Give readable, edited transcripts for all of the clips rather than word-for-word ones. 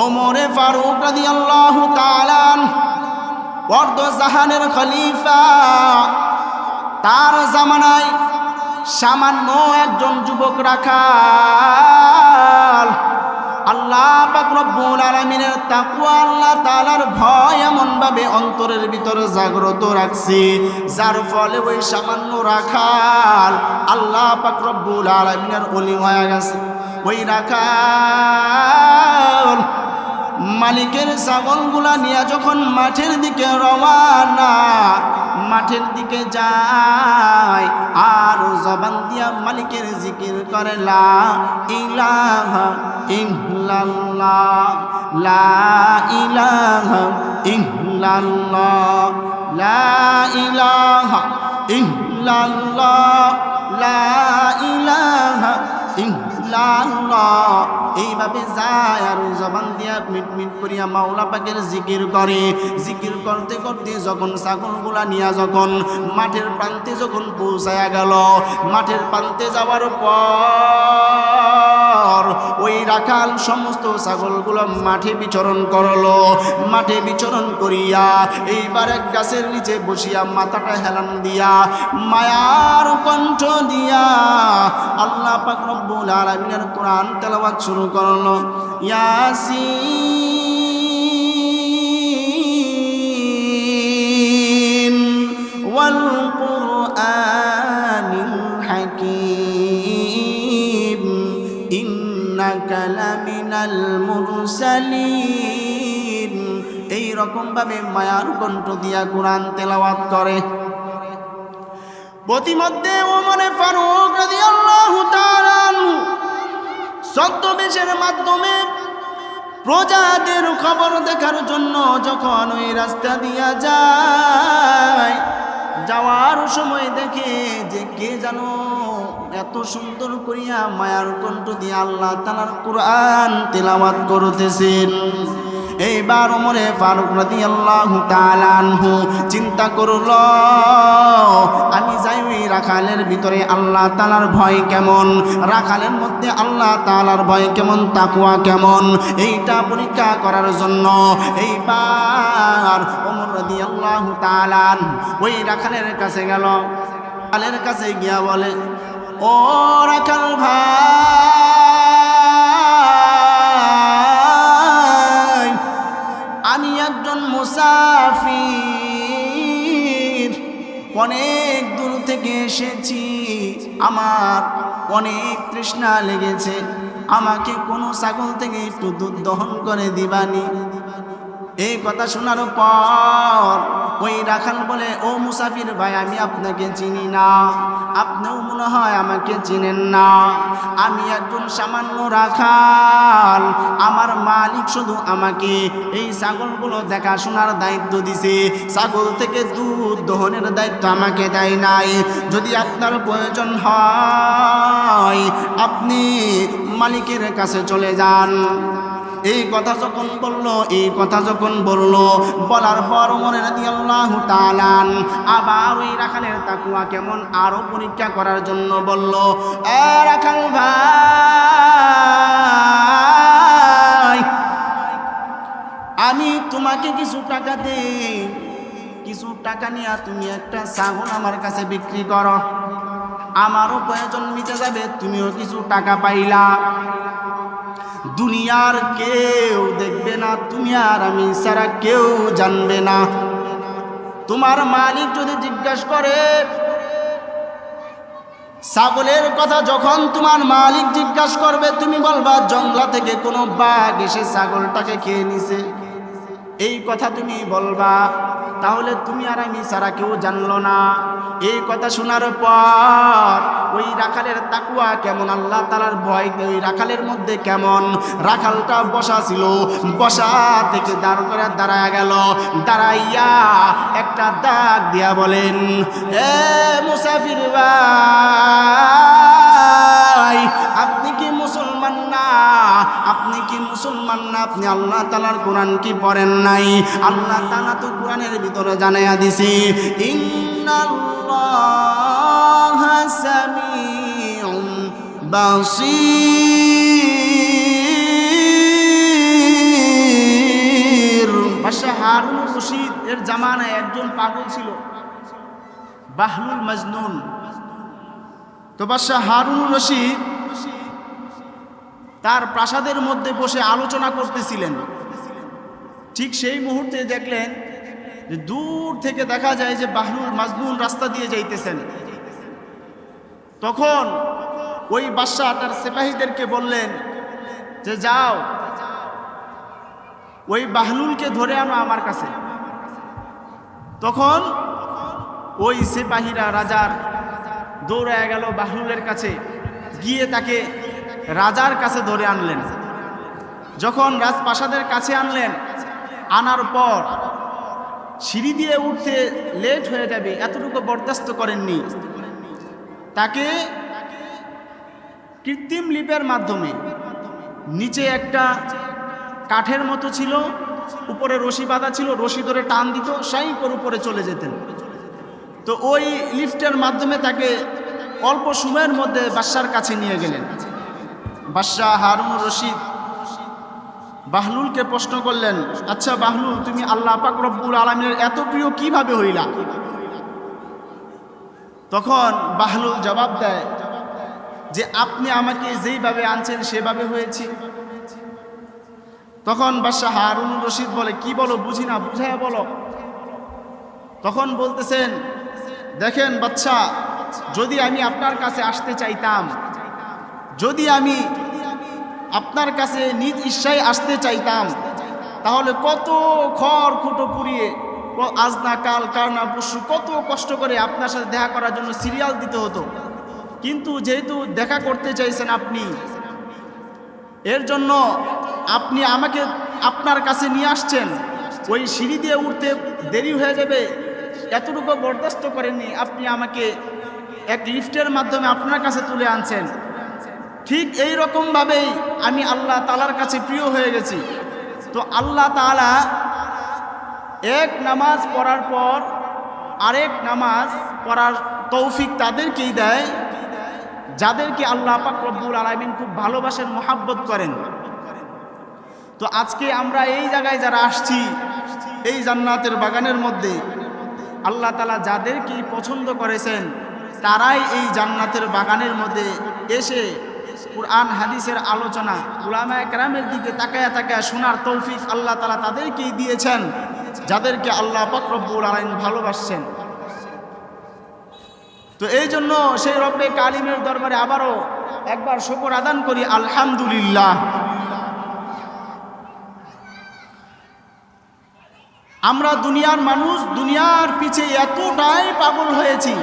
ওমরে ফারুক রাদিয়াল্লাহু তাআলা ওয়ার্দজাহানের খলিফা, তার জামানায় সামান্য একজন যুবক রাখাল আল্লাহ পাক রব্বুল আলামিনের তাকওয়া, আল্লাহ তাআলার ভয় এমন ভাবে অন্তরের ভিতরে জাগ্রত রাখছে, যার ফলে ওই সামান্য রাখাল আল্লাহ পাক রব্বুল আলামিনের ওলি হয়ে গেছে। ওই রাখাল মালিকের ছাগলগুলা নিয়ে যখন মাঠের দিকে রওয়ানা, মাঠের দিকে যায় আর জবান দিয়া মালিকের জিকির করে লা ইলাহা ইল্লাল্লাহ, লা ইলাহা ইল্লাল্লাহ, লা ইলাহা ইল্লাল্লাহ, লা ইলাহা ইল্লাল্লাহ। এইভাবে যায় আর জবান দিয়া মিট মিট করিয়া মাওলা পাকের জিকির করে। জিকির করতে করতে যখন ছাগলগুলা নিয়ে যখন মাঠের প্রান্তে যখন পৌঁছায়া গেল, মাঠের প্রান্তে যাওয়ার পর ওই রাখাল সমস্ত ছাগলগুলো মাঠে বিচরণ করলো। মাঠে বিচরণ করিয়া এইবার এক গাছের নিচে বসিয়া মাথাটা হেলান দিয়া মায়ার কণ্ঠ দিয়া আল্লাহ পাক রব্বুল আলামিনের কোরআন তেলাওয়াত শুরু করলো। ইয়াসিন ওয়াল কুরআনিল হাকীম ইন্নাকা লামিনাল মুরসালিন। এই রকম ভাবে মায়ার কণ্ঠ দিয়া কোরআন তেলাওয়াত করে। প্রতিমধ্যে ওমরে ফারুক রাদিয়াল্লাহু তাআলা ছদ্মবেশের মাধ্যমে প্রজাদের খবর দেখার জন্য যখন ওই রাস্তা দিয়া যায়, যাওয়ার সময় দেখে যে কে জানো এত সুন্দর করিয়া মায়ার কণ্ঠ দিয়ে আল্লাহ তাআলার কোরআন তেলাওয়াত করতেছেন। এইবার ওমরে ফারুক রাদিয়াল্লাহু তাআলা আনহু চিন্তা করল, আমি যাই ওই রাখালের ভিতরে আল্লাহ তাআলার ভয় কেমন, রাখালের মধ্যে আল্লাহ তাআলার ভয় কেমন, তাকওয়া কেমন, এইটা পরীক্ষা করার জন্য এইবার ওমর রাদিয়াল্লাহু তাআলা ওই রাখালের কাছে গেল। রাখালের কাছে গিয়া বলে, ও রাখাল ভাই, আমি একজন মুসাফির, অনেক দূর থেকে এসেছি, আমার অনেক তৃষ্ণা লেগেছে, আমাকে কোনো ছাগল থেকে একটু দুধ দহন করে দিবানি। এই কথা শোনার পর ওই রাখাল বলে, ও মুসাফির ভাই, আমি আপনাকে চিনি না, আপনিও মনে হয় আমাকে চিনেন না। আমি একজন সামান্য রাখাল, আমার মালিক শুধু আমাকে এই ছাগলগুলো দেখাশোনার দায়িত্ব দিছে, ছাগল থেকে দুধ দহনের দায়িত্ব আমাকে দেয় নাই। যদি আপনার প্রয়োজন হয় আপনি মালিকের কাছে চলে যান। এই কথা যখন বলল, বলার পর ওমর রাদিয়াল্লাহু তাআলা আবার ওই রাখালের তাকওয়া কেমন আরো পরীক্ষা করার জন্য বলল, এ রাখাল ভাই, আমি তোমাকে কিছু টাকা দেই, কিছু টাকা নিয়ে তুমি একটা ছাগল আমার কাছে বিক্রি করো, আমারও প্রয়োজন মিটে যাবে, তুমিও কিছু টাকা পাইলা। দুনিয়ার কেউ দেখবে না, তুমি আর আমি ছাড়া কেউ জানবে না। তোমার মালিক যদি জিজ্ঞাসা করে ছাগলের কথা, যখন তোমার মালিক জিজ্ঞাসা করবে তুমি বলবা জঙ্গলা থেকে কোনো বাঘ এসে ছাগলটাকে খেয়ে নিছে, এই কথা তুমি বলবা, তাহলে তুমি আর আমি ছাড়া কেউ জানলো না। এই কথা শোনার পর ওই রাখালের তাকওয়া কেমন, আল্লাহ তাআলার ভয় ওই রাখালের মধ্যে কেমন, রাখালটা বসা ছিল, বসা থেকে দাঁড়ায় গেল, দাঁড়াইয়া একটা ডাক দিয়া বলেন, এ মুসাফির ভাই, আপনি কি মুসলমান না? আপনি কি মুসলমান না? আপনি আল্লাহ তাআলার কোরআন কি পড়েন নাই? আল্লাহ তাআলা তো কোরআনের ভিতরে জানাইয়া দিছে, ইন্নাল্লাহা সামিউন বাসীর। রশিদের জামানায় একজন পাগল ছিল, বাহলুল মাজনুন। তো বাদশাহ হারুনুর রশিদ তার প্রাসাদের মধ্যে বসে আলোচনা করতেছিলেন। ঠিক সেই মুহূর্তে দেখলেন যে দূর থেকে দেখা যায় যে বাহলুল মাজনুন রাস্তা দিয়ে যাইতেছেন। তখন ওই বাদশাহ তার সিপাহীদেরকে বললেন যে যাও, ওই বাহলুলকে ধরে আনো আমার কাছে। তখন ওই সিপাহীরা রাজার দৌড়ায় গেল বাহলুলের কাছে, গিয়ে তাকে রাজার কাছে ধরে আনলেন। যখন রাজপ্রাসাদের কাছে আনলেন, আনার পর সিঁড়ি দিয়ে উঠতে লেট হয়ে যাবে এতটুকু বরদাস্ত করেননি। তাকে কৃত্রিম লিপের মাধ্যমে নিচে একটা কাঠের মতো ছিল, উপরে রশি বাঁধা ছিল, রশি ধরে টান দিত, সেই করে উপরে চলে যেতেন। তো ওই লিফটের মাধ্যমে তাকে অল্প সময়ের মধ্যে বাদশার কাছে নিয়ে গেলেন। বাদশাহ হারুনুর রশিদ বাহলুলকে প্রশ্ন করলেন, আচ্ছা বাহলুল, তুমি আল্লাহ পাক রব্বুল আলামিনের এত প্রিয় কিভাবে হইলা? তখন বাহলুল জবাব দেয় যে আপনি আমাকে যেইভাবে আনছেন সেভাবে হয়েছি। তখন বাদশাহ হারুনুর রশিদ বলে, কি বলো, বুঝি না, বুঝায় বলো। তখন বলতেছেন, দেখেন বাদশা, যদি আমি আপনার কাছে আসতে চাইতাম, যদি আমি আপনার কাছে নিজ ইচ্ছায় আসতে চাইতাম, তাহলে কত খড় খুঁটো পুড়িয়ে আজ না কাল, কাল না পরশু কত কষ্ট করে আপনার সাথে দেখা করার জন্য সিরিয়াল দিতে হতো। কিন্তু যেহেতু দেখা করতে চাইছেন আপনি, এর জন্য আপনি আমাকে আপনার কাছে নিয়ে আসছেন, ওই সিঁড়ি দিয়ে উঠতে দেরি হয়ে যাবে এতটুকু বরদাস্ত করেননি, আপনি আমাকে এক লিফটের মাধ্যমে আপনার কাছে তুলে আনছেন। ঠিক এই রকমভাবেই আমি আল্লাহ তাআলার কাছে প্রিয় হয়ে গেছি। তো আল্লাহ তাআলা এক নামাজ পড়ার পর আরেক নামাজ পড়ার তৌফিক তাদেরকেই দেয় যাদেরকে আল্লাহ পাক রব্বুল আলামিন খুব ভালোবাসেন, মহাব্বত করেন। তো আজকে আমরা এই জায়গায় যারা আসছি, এই জান্নাতের বাগানের মধ্যে আল্লাহ তাআলা যাদেরকেই পছন্দ করেছেন, তারাই এই জান্নাতের বাগানের মধ্যে এসে কুরআন হাদিসের আলোচনা, উলামায়ে কেরামের দিকে তাকায়া তাকায়া শোনার তৌফিক আল্লাহ তাআলা তাদেরকেই দিয়েছেন, যাদেরকে আল্লাহ পাক রব্বুল আলামিন ভালোবাসেন। তো এই জন্য সেই রব্বে কারিমের দরবারে আবারও একবার শুকর আদান করি, আলহামদুলিল্লাহ। আমরা দুনিয়ার মানুষ, দুনিয়ার পিছে এতটাই পাগল হয়েছি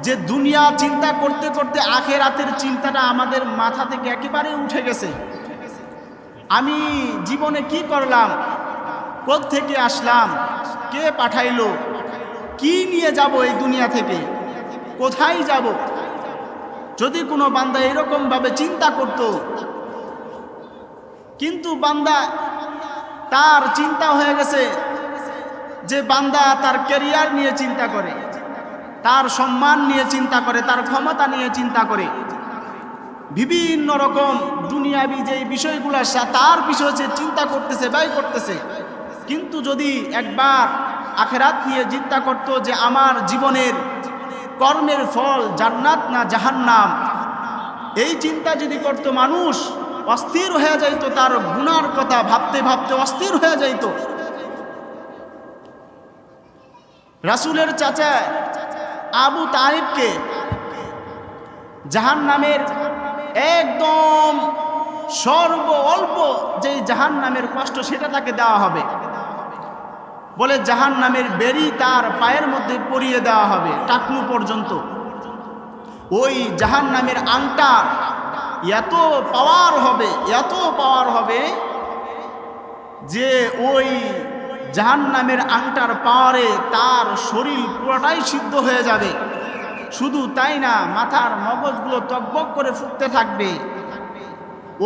যে দুনিয়া চিন্তা করতে করতে আখিরাতের চিন্তাটা আমাদের মাথা থেকে একেবারে উঠে গেছে। আমি জীবনে কি করলাম, কোত্থেকে আসলাম, কে পাঠাইলো, কি নিয়ে যাব এই দুনিয়া থেকে, কোথায় যাব? যদি কোনো বান্দা এরকম ভাবে চিন্তা করত, কিন্তু বান্দা তার চিন্তা হয়ে গেছে যে বান্দা তার ক্যারিয়ার নিয়ে চিন্তা করে, তার সম্মান নিয়ে চিন্তা করে, তার ক্ষমতা নিয়ে চিন্তা করে, বিভিন্ন রকম দুনিয়াবি যে বিষয়গুলো তার বিষয়ে সে চিন্তা করতেছে, ব্যয় করতেছে। কিন্তু যদি একবার আখিরাত নিয়ে চিন্তা করত যে আমার জীবনের কর্মের ফল জান্নাত না জাহান্নাম, এই চিন্তা যদি করত, মানুষ অস্থির হয়ে যাইত, তার গুনার কথা ভাবতে ভাবতে অস্থির হয়ে যাইত। রাসূলের চাচা আবু তালিবকে জাহান্নামের একদম সর্ব অল্প যে জাহান্নামের কষ্ট সেটা তাকে দেওয়া হবে, বলে জাহান্নামের বেড়ি তার পায়ের মধ্যে পরিয়ে দেওয়া হবে টাকনু পর্যন্ত। ওই জাহান্নামের আংটার এত পাওয়ার হবে, এত পাওয়ার হবে যে ওই জাহান্নামের আংটার পাওয়ারে তার শরীর পুরোটাই সিদ্ধ হয়ে যাবে। শুধু তাই না, মাথার মগজগুলো টকবক করে ফুটতে থাকবে।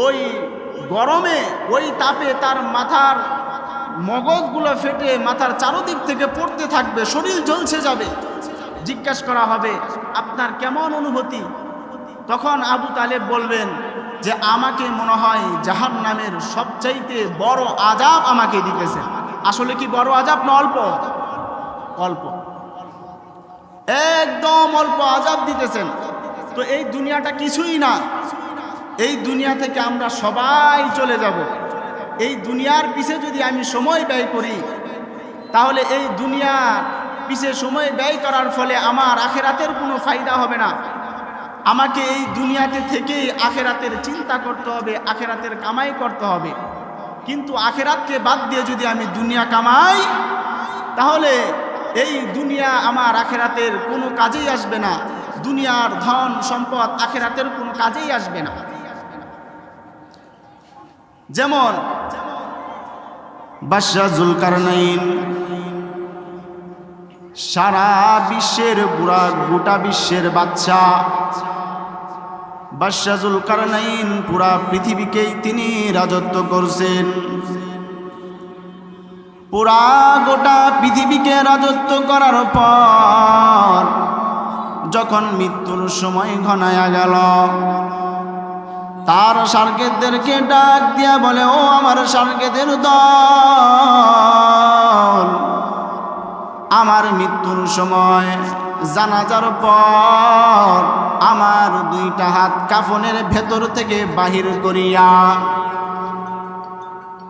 ওই গরমে, ওই তাপে তার মাথার মগজগুলো ফেটে মাথার চারদিক থেকে পড়তে থাকবে, শরীর জ্বলছে যাবে। জিজ্ঞাসা করা হবে, আপনার কেমন অনুভূতি? তখন আবু তালেব বলবেন যে আমাকে মনে হয় জাহান্নামের সবচাইতে বড় আযাব আমাকে দিতেছে। আসলে কি বড় আযাব না অল্প? অল্প, একদম অল্প আযাব দিতেছেন। তো এই দুনিয়াটা কিছুই না, এই দুনিয়া থেকে আমরা সবাই চলে যাব। এই দুনিয়ার পিছে যদি আমি সময় ব্যয় করি, তাহলে এই দুনিয়ার পিছে সময় ব্যয় করার ফলে আমার আখিরাতের কোনো ফায়দা হবে না। আমাকে এই দুনিয়াতে থেকেই আখিরাতের চিন্তা করতে হবে, আখিরাতের কামাই করতে হবে। কিন্তু আখিরাতকে বাদ দিয়ে যদি আমি দুনিয়া কামাই, তাহলে এই দুনিয়া আমার আখিরাতের কোনো কাজেই আসবে না। দুনিয়ার ধন সম্পদ আখিরাতের কোনো কাজেই আসবে না। যেমন বাদশাহ জুলকারনাইন সারা বিশ্বের গোটা বিশ্বের বাদশাহ। বাদশাহ জুলকারনাইন পুরা পৃথিবীকেই তিনি রাজত্ব করছেন। পুরা গোটা পৃথিবীকে রাজত্ব করার পর যখন মৃত্যুর সময় ঘনায়া গেল, তার সার্গেদেরকে ডাক দিয়া বলে, ও আমার সার্গেদের দল, আমার মৃত্যুর সময় জানাজার পর আমার দুইটা হাত কাফনের ভেতর থেকে বাহির করিয়া,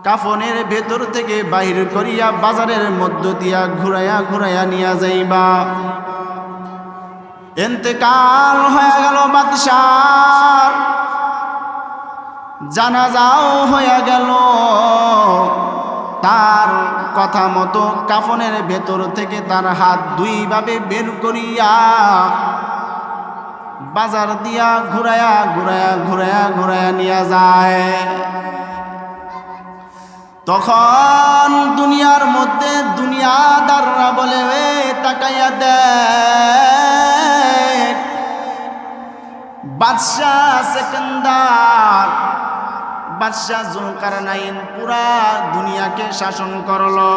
কাফনের ভেতর থেকে বাহির করিয়া বাজারের মধ্য দিয়া ঘুরাইয়া ঘুরাইয়া নিয়া যাইবা। ইন্তেকাল হয়ে গেল বাদশার, জানাজাও হয়ে গেল। তার কথা মতো কাফনের ভেতর থেকে তার হাত দুইভাবে বের করিয়া বাজার দিয়া ঘুরাইয়া ঘুরাইয়া ঘুরাইয়া ঘুরাইয়া নিয়ে যায়। তখন দুনিয়ার মধ্যে দুনিয়াদাররা বলে, এ তাকাইয়া দেখ, বাদশাহ সেকেন্দার বাদশাহ জুলকারনাইন পুরা দুনিয়াকে শাসন করলো।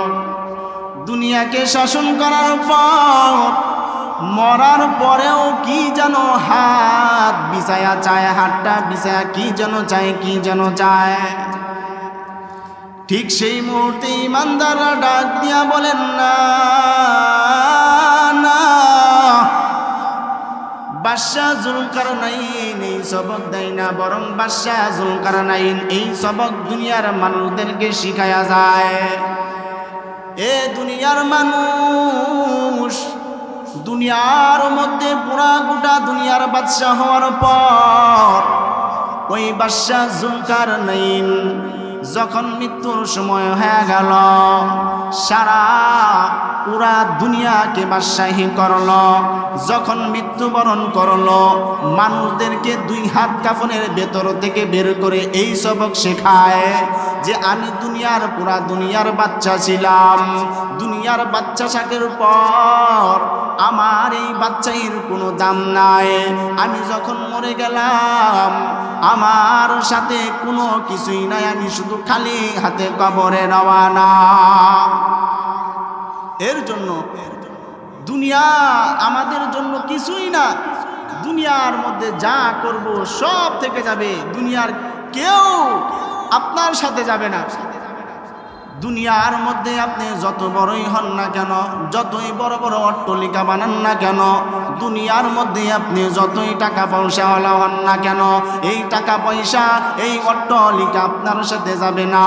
দুনিয়াকে শাসন করার পর মরার পরেও কি যেন হাত বিছায়া চায়, হাতটা বিছায়া কি যেন চায়, কি যেন চায়। ঠিক সেই মুহূর্তে ইমানদাররা ডাক দিয়া বলেন, না না, বাদশাহ জুলকারনাইন এই সবক দেয় না, বরং বাদশাহ জুলকারনাইন এই সবক দুনিয়ার মানুষদেরকে শিখায়া যায়। এ দুনিয়ার মানুষ, দুনিয়ার মধ্যে পুরা গোটা দুনিয়ার বাদশাহ হওয়ার পর ওই বাদশাহ জুলকারনাইন যখন মৃত্যুর সময় হয়ে গেল, সারা পুরা দুনিয়াকে বাদশাহী করল। যখন মৃত্যুবরণ করল, মানুষদেরকে দুই হাত কাফনের ভেতর থেকে বের করে এই সবক শেখায় যে আমি দুনিয়ার পুরা দুনিয়ার বাচ্চা ছিলাম। দুনিয়ার বাচ্চা থাকার পর আমার এই বাচ্চাইর কোনো দাম নাই। আমি যখন মরে গেলাম, আমার সাথে কোনো কিছুই নাই, আমি শুধু খালি হাতে কবরে রওয়ানা। এর জন্য দুনিয়া আমাদের জন্য কিছুই না। দুনিয়ার মধ্যে যা করব সব থেকে যাবে, দুনিয়ার কেউ আপনার সাথে যাবে না। দুনিয়ার মধ্যে আপনি যত বড়ই হন না কেন, যতই বড় বড় অট্টালিকা বানান না কেন, দুনিয়ার মধ্যে আপনি যতই টাকা পয়সাওয়ালা হন না কেন, এই টাকা পয়সা এই অট্টালিকা আপনার সাথে যাবে না।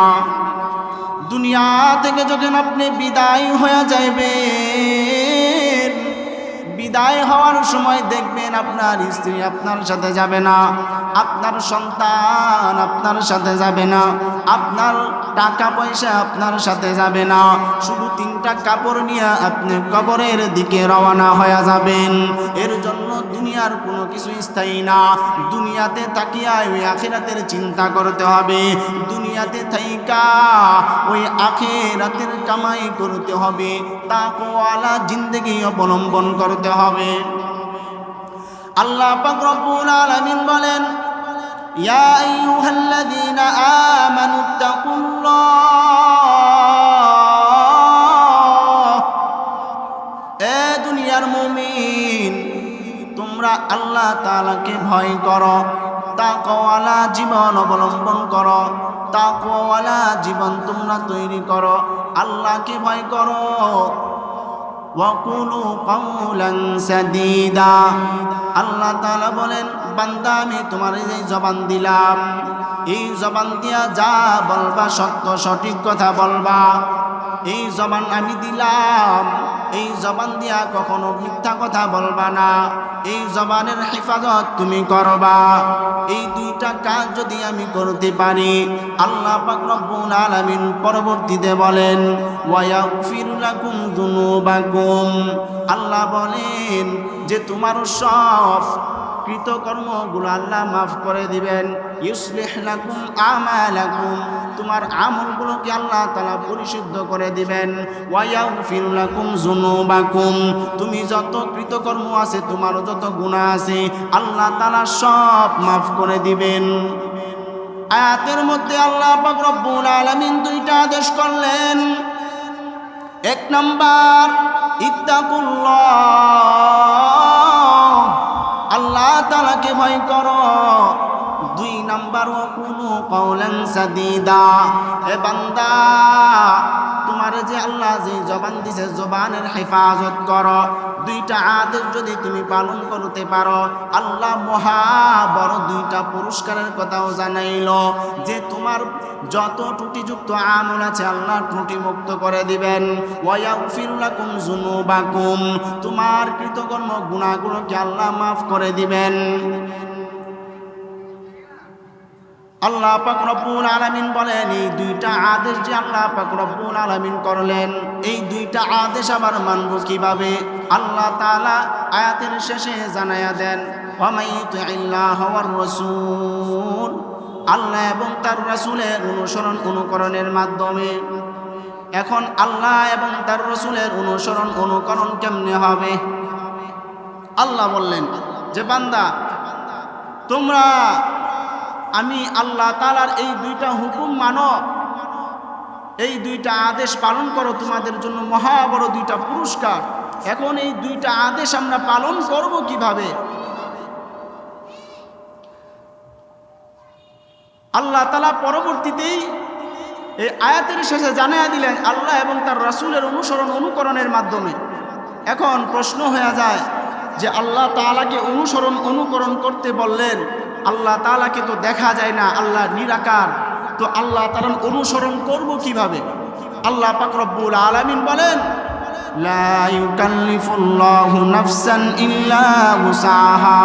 দুনিয়া থেকে যখন আপনি বিদায় হয়ে যাইবেন, বিদায় হওয়ার সময় দেখবেন আপনার স্ত্রী আপনার সাথে যাবে না, আপনার সন্তান আপনার সাথে যাবে না, আপনার টাকা পয়সা আপনার সাথে যাবে না। শুধু তিনটা কাপড় নিয়ে আপনি কবরের দিকে রওনা হয়ে যাবেন। এর জন্য দুনিয়ার কোনো কিছু স্থায়ী না। দুনিয়াতে তাকিয়া ওই আখিরাতের চিন্তা করতে হবে, দুনিয়াতে থাইকা ওই আখিরাতের কামাই করতে হবে, তাকওয়ালা জিন্দেগি অবলম্বন করতে হবে। আল্লাহ পাক রব্বুল আলামিন বলেন, ইয়া আইয়ুহাল্লাযীনা আমানুত্তাকুল্লাহ, এ দুনিয়ার মুমিন, তোমরা আল্লাহ তাআলাকে ভয় করো, তাকওয়ালা জীবন অবলম্বন করো, তাকওয়ালা জীবন তোমরা তৈরি করো, আল্লাহকে ভয় করো। وقولوا قولا سديدا আল্লাহ তাআলা বলেন বান্দা আমি তোমার এই জবান দিলাম, এই জবান দিয়া যা বলবা সত্য সঠিক কথা বলবা। এই জবান আমি দিলাম, এই জবান দিয়া কখনো মিথ্যা কথা বলবা না। এই জবানের হেফাজত তুমি করবা। এই দুইটা কাজ যদি আমি করতে পারি, আল্লাহ পাক রব্বুল আলামিন পরবর্তীতে বলেন ওয়ায়াগফিরু লাকুম যুনুবাকুম, আল্লাহ বলেন যে তোমার সব কৃতকর্মগুলো আল্লাহ মাফ করে দিবেন। ইউসলিহ লাকুম আমালাকুম, তোমার আমলগুলোকে আল্লাহ তাআলা পরিশুদ্ধ করে দিবেন। ওয়ায়াগফিরু লাকুম যুনুবাকুম, তুমি যত কৃতকর্ম আছে, তোমার যত গুনাহ আছে, আল্লাহ তাআলা সব মাফ করে দিবেন। আয়াতের মধ্যে আল্লাহ পাক রব্বুল আলামিন দুইটা আদেশ করলেন। এক নাম্বার ইত্তাকুল্লাহ, আল্লাহ তাআলাকে ভয় করো। দুই নাম্বার ওয়াকুলু কওলান সাদীদা, হে বান্দা তোমার যে আল্লাহ যে জবান দিছে জবানের হেফাজত করো। দুইটা আদেশ যদি তুমি পালন করতে পারো, আল্লাহ মহা বড় দুইটা পুরস্কারের কথাও জানাইলো যে তোমার যত ত্রুটিযুক্ত আমল আছে আল্লাহ ত্রুটি মুক্ত করে দিবেন। ওয়ায়াগফিরু লাকুম যুনুবাকুম, তোমার কৃতকর্ম গুনাহগুলোকে আল্লাহ মাফ করে দিবেন। আল্লাহ পাক রব্বুল আলামিন বলেন এই দুইটা আদেশ যে আল্লাহ পাক রব্বুল আলামিন করলেন, এই দুইটা আদেশ আবার মানব কিভাবে? আল্লাহ তাআলা আয়াতের শেষে জানায়া দেন ওয়া ইউতিইল্লাহা ওয়ার রাসূল, আল্লাহ এবং তার রাসূলের অনুসরণ অনুকরণের মাধ্যমে। এখন আল্লাহ এবং তার রাসূলের অনুসরণ অনুকরণ কেমনে হবে? আল্লাহ বললেন যে বান্দা তোমরা আমি আল্লাহ তাআলার এই দুইটা হুকুম মানো, এই দুইটা আদেশ পালন করো, তোমাদের জন্য মহা বড় দুইটা পুরস্কার। এখন এই দুইটা আদেশ আমরা পালন করব কিভাবে? আল্লাহ তাআলা পরবর্তীতেই এই আয়াতের শেষে জানিয়ে দিলেন আল্লাহ এবং তার রাসূলের অনুসরণ অনুকরণের মাধ্যমে। এখন প্রশ্ন হয়ে যায় যে আল্লাহ তাআলাকে অনুসরণ অনুকরণ করতে বললেন, আল্লাহ তাআলাকে তো দেখা যায় না, আল্লাহ নিরাকার, তো আল্লাহ তাআলার অনুসরণ করব কিভাবে? আল্লাহ পাক রব্বুল আলামিন বলেন লা ইউকাল্লিফুল্লাহু নাফসান ইল্লা উসাহা,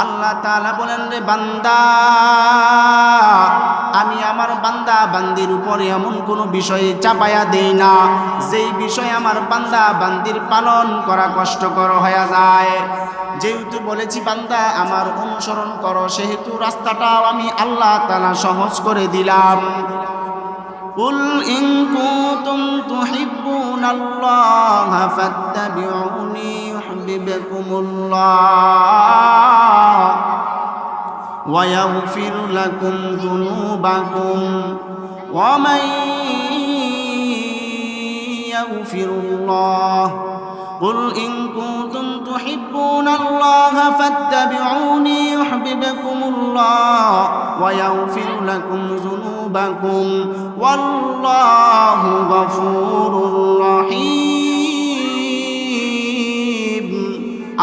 আল্লাহ তাআলা বলেন রে বান্দা আমি আমার বান্দা বান্দির উপরে এমন কোনো বিষয় চাপায়া দেই না যেই বিষয় আমার বান্দা বান্দির পালন করা কষ্টকর হয়ে যায়। যেহেতু বলেছি বান্দা আমার অনুসরণ করো, সেহেতু রাস্তাটাও আমি আল্লাহ তাআলা সহজ করে দিলাম। কুল ইন কুনতুম তুহিব্বুনাল্লাহা ফাত্তাবিউনি ইউহিব্বুকুমুল্লাহ ওয়া ইয়াগফির লাকুম যুনুবাকুম ওয়া মান ইয়াগফিরুল্লাহ قل إن كنتم تحبون الله فاتبعوني يحببكم الله ويغفر لكم ذنوبكم والله غفور رحيم।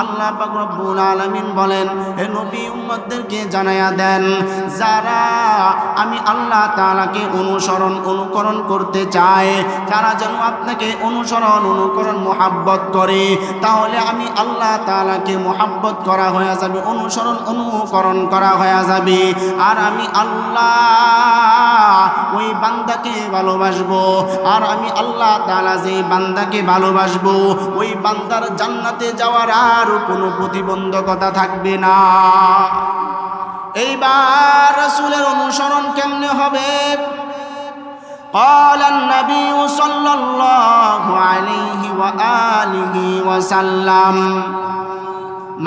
আল্লাহ পাক রব্বুল আলামিন বলেন হে নবী উম্মতদেরকে জানায়া দেন যারা আমি আল্লাহ তাআলাকে অনুসরণ অনুকরণ করতে চায়, যারা যেন আপনাকে অনুসরণ অনুকরণ মুহাব্বত করে, তাহলে আমি আল্লাহ তাআলাকে মুহাব্বত করা হয়ে যাবে, অনুসরণ অনুকরণ করা হয়ে যাবে। আর আমি আল্লাহ ওই বান্দাকে ভালোবাসবো, আর আমি আল্লাহ তাআলা যে বান্দাকে ভালোবাসবো ওই বান্দার জান্নাতে যাওয়ার আর কোনো প্রতিবন্ধকতা থাকবে না। এইবার রাসূলের অনুসরণ কেমনে হবে? قال النبي صلى الله عليه وآله وسلم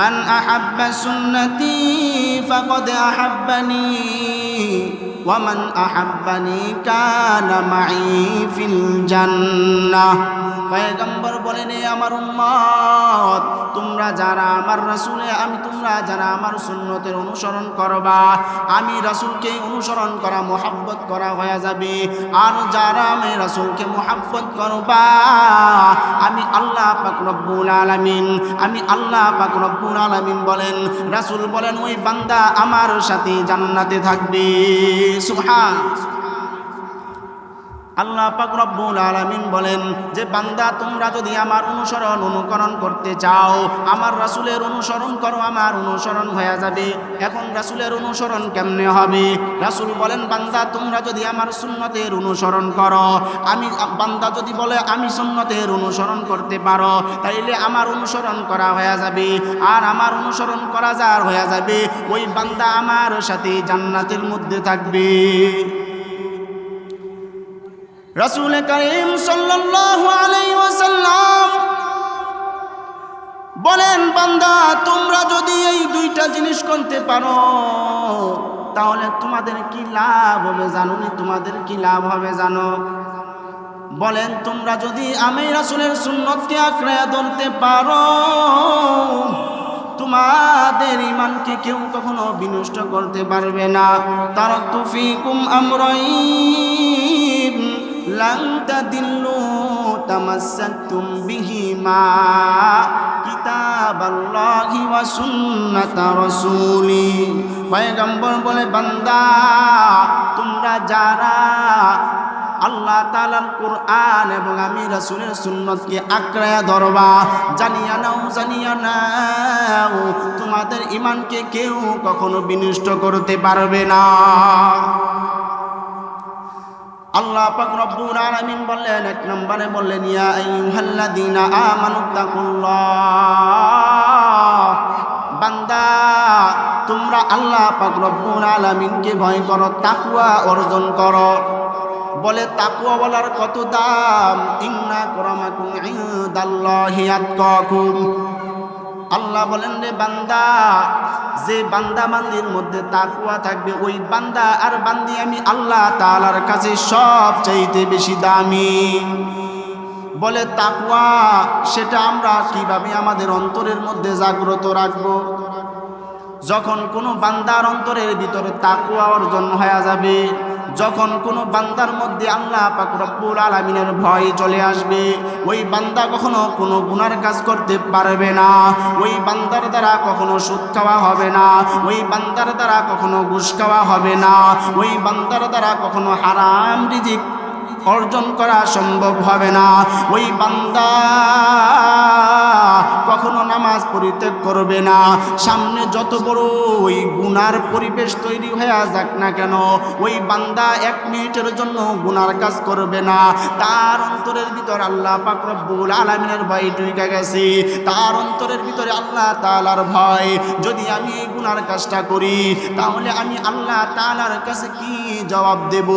من أحب سنتي فقد أحبني ومن أحبني كان معي في الجنة। পয়গম্বর বলেন, এ আমার উম্মত, তোমরা যারা আমার রাসূলে তোমরা যারা আমার সুন্নতের অনুসরণ করবা, আমি রাসূলকে অনুসরণ করা মুহাব্বত করা হয়ে যাবে। আর যারা আমি রাসূলকে মুহাব্বত করবা, আমি আল্লাহ পাক রব্বুল আলামিন বলেন, রাসূল বলেন, ওই বান্দা আমার সাথে জান্নাতে থাকবে। সুবহানাল্লাহ। আল্লাহ পাক রব্বুল আলামিন বলেন যে বান্দা, তোমরা যদি আমার অনুকরণ করতে চাও, আমার রাসূলের অনুসরণ করো, আমার অনুসরণ হয়ে যাবে। এখন রাসূলের অনুসরণ কেমনে হবে? রাসূল বলেন, বান্দা তোমরা যদি আমার সুন্নতের অনুসরণ করো, বান্দা যদি বলে আমি সুন্নতের অনুসরণ করতে পারো, তাইলে আমার অনুসরণ করা হয়ে যাবে। আর আমার অনুসরণ করা যার হয়ে যাবে, ওই বান্দা আমার সাথে জান্নাতের মধ্যে থাকবে। রাসূল করিম সাল্লাল্লাহু আলাইহি ওয়াসাল্লাম বলেন, বান্দা তোমরা যদি এই দুইটা জিনিস করতে পারো, তাহলে তোমাদের কি লাভ হবে জানো? তোমাদের কি লাভ হবে জানো? বলেন, তোমরা যদি আমি রাসূলের সুন্নতকে আঁকড়ে ধরতে পারো, তোমাদের ঈমানকে কেউ কখনো বিনষ্ট করতে পারবে না। তারাকতু ফীকুম আমরাইন লান তাদিল্লু তামাসসাকতুম বিহিমা কিতাবাল্লাহি ওয়া সুন্নাতা রাসূলি। পয়গম্বর বলে, বান্দা তোমরা যারা আল্লাহ তাআলার কোরআন এবং আমি রাসূলের সুন্নতকে আঁকড়ে ধরবা, জানিয়া নাও তোমাদের ঈমানকে কেউ কখনো বিনষ্ট করতে পারবে না। আল্লাহ পাক রব্বুল আলামিন বললেন, এক নম্বরে বললেন, ইয়া আইয়ুহাল্লাযীনা আমানুত্তাকুল্লাহ, বান্দা তোমরা আল্লাহ পাক রব্বুল আলামিনকে ভয় করো, তাকওয়া অর্জন করো। বলে তাকওয়া বলার কত দাম! ইন্না আকরামাকুম ইনদাল্লাহি আতকাকুম। আল্লাহ বলেন, রে বান্দা, যে বান্দা বান্দির মধ্যে তাকওয়া থাকবে, ওই বান্দা আর বান্দি আমি আল্লাহ তাআলার কাছে সবচাইতে বেশি দামি। বলে তাকওয়া সেটা আমরা কিভাবে আমাদের অন্তরের মধ্যে জাগ্রত রাখবো? যখন কোনো বান্দার অন্তরের ভিতরে তাকওয়া অর্জন হয়ে যাবে, যখন কোনো বান্দার মধ্যে আল্লাহ পাক রব্বুল আলামিনের ভয় চলে আসবে, ওই বান্দা কখনো কোনো গুনার কাজ করতে পারবে না। ওই বান্দার দ্বারা কখনো সুদ খাওয়া হবে না, ওই বান্দার দ্বারা কখনো ঘুষ খাওয়া হবে না, ওই বান্দার দ্বারা কখনো হারাম রিজিক অর্জন করা সম্ভব হবে না। ওই বান্দা কখনো নামাজ পরিত্যাগ করবে না। সামনে যত বড় ওই গুনার পরিবেশ তৈরি হয়ে যাক না কেন, ওই বান্দা 1 মিনিটের জন্য গুনার কাজ করবে না। তার অন্তরের ভিতর আল্লাহ পাক রব্বুল আলামিনের ভয় ঢুকে গেছে, তার অন্তরের ভিতরে আল্লাহ তাআলার ভয়। যদি আমি এই গুনার কাজটা করি, তাহলে আমি আল্লাহ তাআলার কাছে কি জবাব দেব?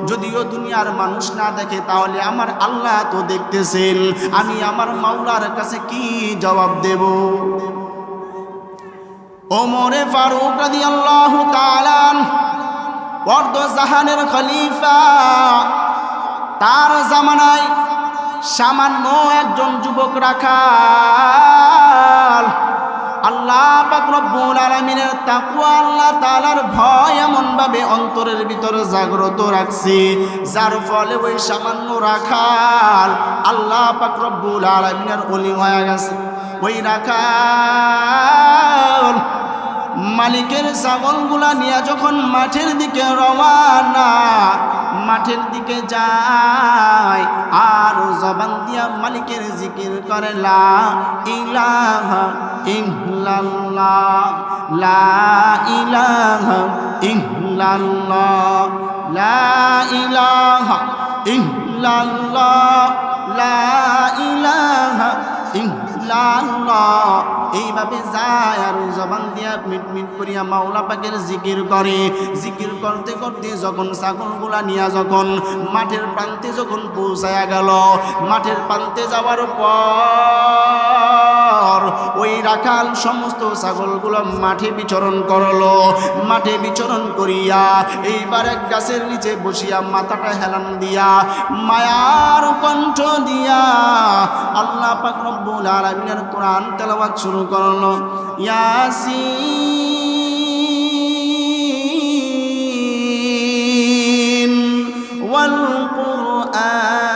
যদিও দুনিয়ার মানুষ না দেখে, তাহলে আমার আল্লাহ তো দেখতেছেন, আমি আমার মাওলার কাছে কি জবাব দেব? ওমরে ফারুক রাদিয়াল্লাহু তাআলা অর্ধ জাহানের খলিফা, তার জামানায় সামান্য একজন যুবক রাখাল আল্লাহ পাক রব্বুল আলামিনের তাকওয়া, আল্লাহ তাআলার ভয় এমন ভাবে অন্তরের ভিতরে জাগ্রত রাখছে, যার ফলে ওই সামান্য রাখাল আল্লাহ পাক রব্বুল আলামিনের ওলি হয়ে গেছে। ওই রাখাল মালিকের ছাগলগুলা নিয়ে যখন মাঠের দিকে রওনা, মাঠের দিকে যায় আর জবান দিয়া মালিকের জিকির করে, লা ইলাহা ইল্লাল্লাহ, লা ইলাহা ইল্লাল্লাহ, লা ইলাহা ইল্লাল্লাহ, লা ইলাহা ইল্লাল্লাহ। আল্লাহ আল্লাহ এইভাবে যায় আর ওই জবান দিয়া মিট মিট করিয়া মাওলা পাকের জিকির করে। জিকির করতে করতে যখন ছাগলগুলা নিয়া যখন মাঠের প্রান্তে যখন পৌঁছায়া গেল, মাঠের প্রান্তে যাওয়ার পর ওই রাখাল সমস্ত ছাগলগুলো মাঠে বিচরণ করলো। মাঠে বিচরণ করিয়া এইবার এক গাছের নিচে বসিয়া মাথাটা হেলান দিয়া মায়ার কণ্ঠ দিয়া আল্লাহ পাক রব্বুল আলামিনের কোরআন তেলাওয়াত শুরু করলো। ইয়াসিন ওয়াল কুরআনিল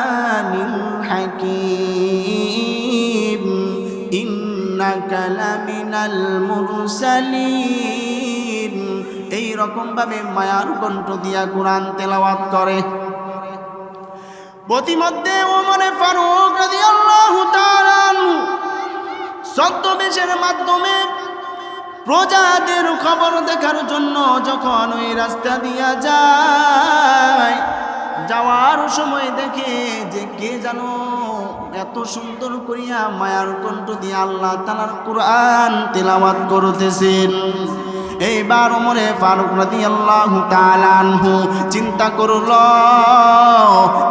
হাকীম ইন্নাকা লামিনাল মুরসালিন। এই রকম ভাবে মায়ার কণ্ঠ দিয়া কোরআন তেলাওয়াত করে। প্রতিমধ্যে ওমর ফারুক রাদিয়াল্লাহু তাআলা আনহু ছদ্মবেশের মাধ্যমে প্রজাদের খবর দেখার জন্য যখন ওই রাস্তা দিয়া যায়, যাওয়ার সময় দেখে যে কে জানো এত সুন্দর করিয়া মায়ার কণ্ঠ দিয়ে আল্লাহ তাআলার কোরআন তেলাওয়াত করতেছেন। এইবার ওমরে ফারুক রাদিয়াল্লাহু তাআলা আনহু চিন্তা করল,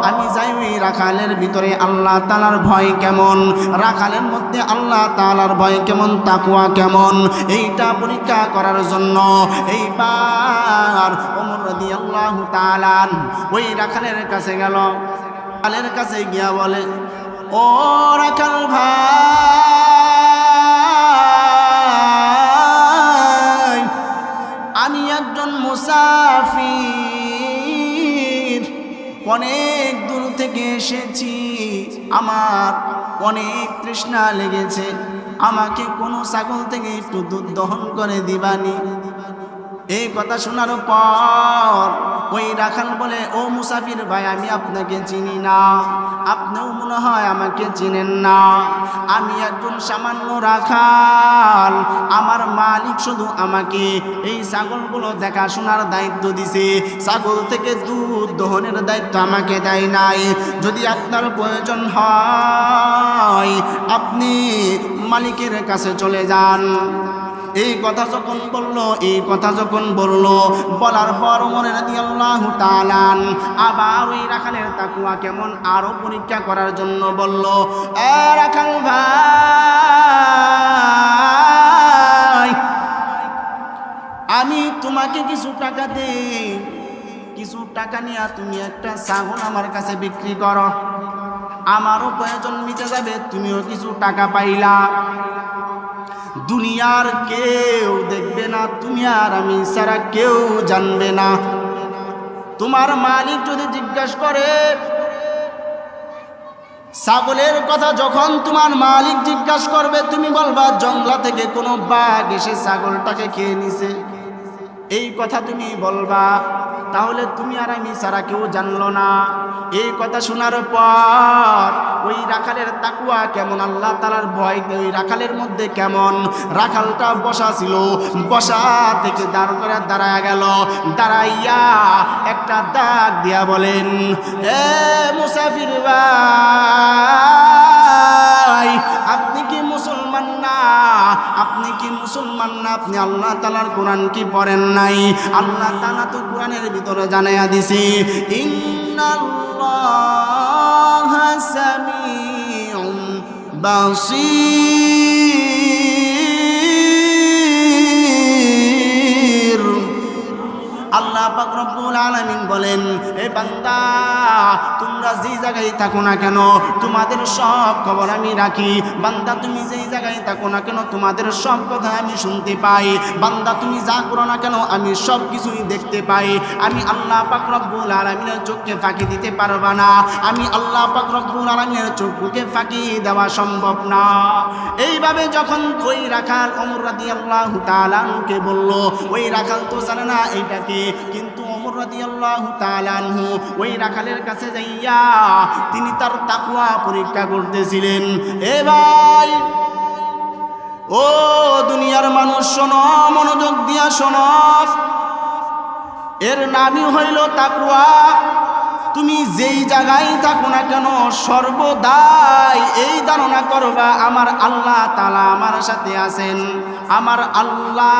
আমি যাই ওই রাখালের ভিতরে আল্লাহ তাআলার ভয় কেমন, রাখালের মধ্যে আল্লাহ তাআলার ভয় কেমন, তাকওয়া কেমন, এইটা পরীক্ষা করার জন্য এইবার ওমর রাদিয়াল্লাহু তাআলা ওই রাখালের কাছে গেল। রাখালের কাছে গিয়া বলে, ও রাখাল ভাই, আমি একজন মুসাফির, অনেক দূর থেকে এসেছি, আমার অনেক তৃষ্ণা লেগেছে, আমাকে কোনো ছাগল থেকে একটু দুধ দহন করে দিবানি। এই কথা শোনার পর ওই রাখাল বলে, ও মুসাফির ভাই, আমি আপনাকে চিনি না, আপনিও মনে হয় আমাকে চিনেন না। আমি একজন সামান্য রাখাল, আমার মালিক শুধু আমাকে এই ছাগলগুলো দেখাশোনার দায়িত্ব দিছে, ছাগল থেকে দুধ দহনের দায়িত্ব আমাকে দেয় নাই। যদি আপনার প্রয়োজন হয় আপনি মালিকের কাছে চলে যান। এই কথা যখন বললো, বলার পর ওমর রাদিয়াল্লাহু তাআলা আবার ওই রাখালের তাকওয়া কেমন আরো পরীক্ষা করার জন্য বলল, এ রাখাল ভাই, আমি তোমাকে কিছু টাকা দেই, কিছু টাকা নিয়ে তুমি একটা ছাগল আমার কাছে বিক্রি করো, আমারও প্রয়োজন মিটে যাবে, তুমিও কিছু টাকা পাইলা। দুনিয়ার কেউ দেখবে না, তুমি আর আমি ছাড়া কেউ জানবে না। তোমার মালিক যদি জিজ্ঞাসা করে ছাগলের কথা, যখন তোমার মালিক জিজ্ঞাসা করবে তুমি বলবা জঙ্গলা থেকে কোনো বাঘ এসে ছাগলটাকে খেয়ে নিছে, এই কথা তুমি বলবা, তাহলে তুমি আর আমি ছাড়া কেউ জানলো না। এই কথা শোনার পর ওই রাখালের তাকওয়া কেমন, আল্লাহ তাআলার ভয় ওই রাখালের মধ্যে কেমন, রাখালটা বসা ছিল, বসা থেকে দাঁড়ায় গেল, দাঁড়াইয়া একটা ডাক দিয়া বলেন, এ মুসাফির ভাই, আপনি কি মুসলমান না? আপনি কি মুসলমান না? আপনি আল্লাহ তাআলার কোরআন কি পড়েন নাই? আল্লাহ তাআলা তো কোরআনের ভিতরে জানাইয়া দিছে, ইন্নাল্লাহা সামিউন বাসীর। আল্লাহ পাক রব্বুল আলামিন বলেন, এ বান্দা, তোমরা যেই জায়গায় থাকো না কেন তোমাদের সব খবর আমি রাখি। বান্দা, তুমি যেই জায়গায় থাকো না কেন তোমাদের সব কথা আমি শুনতে পাই। বান্দা, তুমি যা করো না কেন আমি সব কিছুই দেখতে পাই। আমি আল্লাহ পাক রব্বুল আলামিনের চোখকে ফাঁকি দিতে পারবা না, আমি আল্লাহ পাক রব্বুল আলামিনের চোখকে ফাঁকি দেওয়া সম্ভব না। এইভাবে যখন ওই রাখাল ওমর রাদিয়াল্লাহু তাআলা কে বলল, ওই রাখাল তো জানে না এইটা কি, কিন্তু ওমর রাদিয়াল্লাহু তাআলা আনহু ওই রাখালের কাছে যাইয়া তিনি তার তাকওয়া পরীক্ষা করতেছিলেন। এ ভাই, ও দুনিয়ার মানুষ শোনো, মনোযোগ দিয়া শোনো, এর নামই হইল তাকওয়া। তুমি যেই জায়গায় থাকো না কেন সর্বদাই এই ধারণা করবা আমার আল্লাহ তাআলা আমার সাথে আছেন, আমার আল্লাহ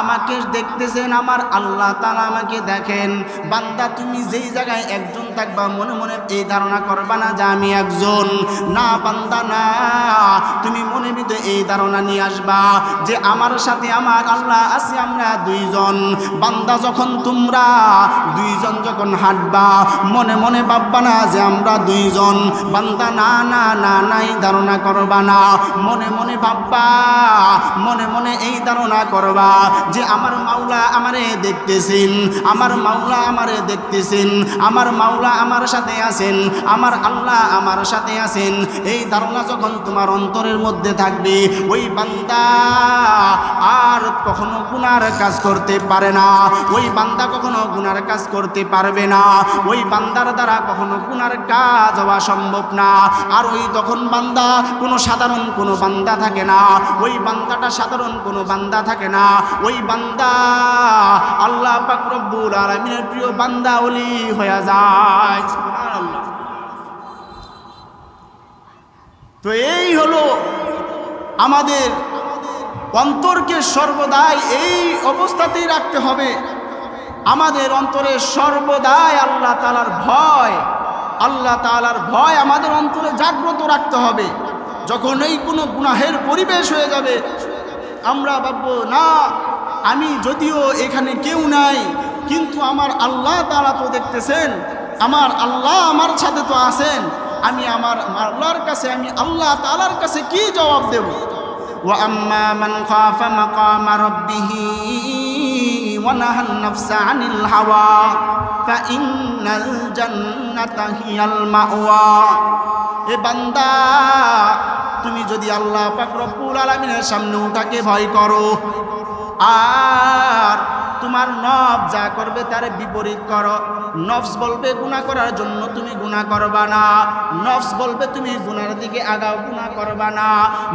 আমাকে দেখতেছেন, আমার আল্লাহ তাআলা আমাকে দেখেন। বান্দা তুমি যেই জায়গায় একজন থাকবা মনে মনে এই ধারণা করবা না যে আমি একজন, না বান্দা না, তুমি মনে ভিতরে এই ধারণা নিয়ে আসবা যে আমার সাথে আমার আল্লাহ আছে, আমরা দুইজন। বান্দা যখন তোমরা দুইজন যখন হাঁটবা মনে মনে ভাববা না যে আমরা দুইজন, বান্দা না না না না এই ধারণা করবা না, মনে মনে ভাববা, মনে মনে এই ধারণা করবা যে আমার মাওলা আমারে দেখতেছেন, আমার মাওলা আমারে দেখতেছেন, আমার মাওলা আমার সাথে আছেন, আমার আল্লাহ আমার সাথে আছেন। এই ধারণা যখন তোমার অন্তরের মধ্যে থাকবে ওই বান্দা আর কখনো গুনার কাজ করতে পারে না, ওই বান্দা কখনো গুনার কাজ করতে পারবে না, ওই বান্দার দ্বারা কখনো গুনার কাজ হওয়া সম্ভব না। আর ওই তখন বান্দা কোনো সাধারণ কোনো বান্দা থাকে না, ওই বান্দাটা সাধারণ কোনো বান্দা থাকে না, ওই বান্দা আল্লাহ পাক রব্বুল আলামিনের প্রিয় বান্দা ওলি হয়ে যায়। সুবহানাল্লাহ। তো এই হলো আমাদের অন্তরকে সর্বদাই এই অবস্থাতেই রাখতে হবে। আমাদের অন্তরে সর্বদাই আল্লাহ তাআলার ভয়, আল্লাহ তাআলার ভয় আমাদের অন্তরে জাগ্রত রাখতে হবে। যখন এই কোনো গুনাহের পরিবেশ হয়ে যাবে আমরা ভাববো না আমি যদিও এখানে কেউ নাই কিন্তু আমার আল্লাহ তাআলা তো দেখতেছেন, আমার আল্লাহ আমার সাথে তো আছেন, আমি আমার আল্লাহর কাছে, আমি আল্লাহ তাআলার কাছে কি জবাব দেব? ওয়া আম্মা মান খাফা মাকামা রাব্বিহি ওয়া নাহান নাফসা আনিল হাওয়া ফাইন্নাল জান্নাতা হিয়াল মাওয়া। এ বান্দা তুমি যদি আল্লাহ পাক রব্বুল আলামিনের সামনে উঠাকে ভয় করো আর তোমার নফস যা করবে তার বিপরীত করো, নফস বলবে গুনাহ করার জন্য তুমি গুনাহ করবা না, নফস বলবে তুমি গুনার দিকে আগাও, গুনাহ করবা না,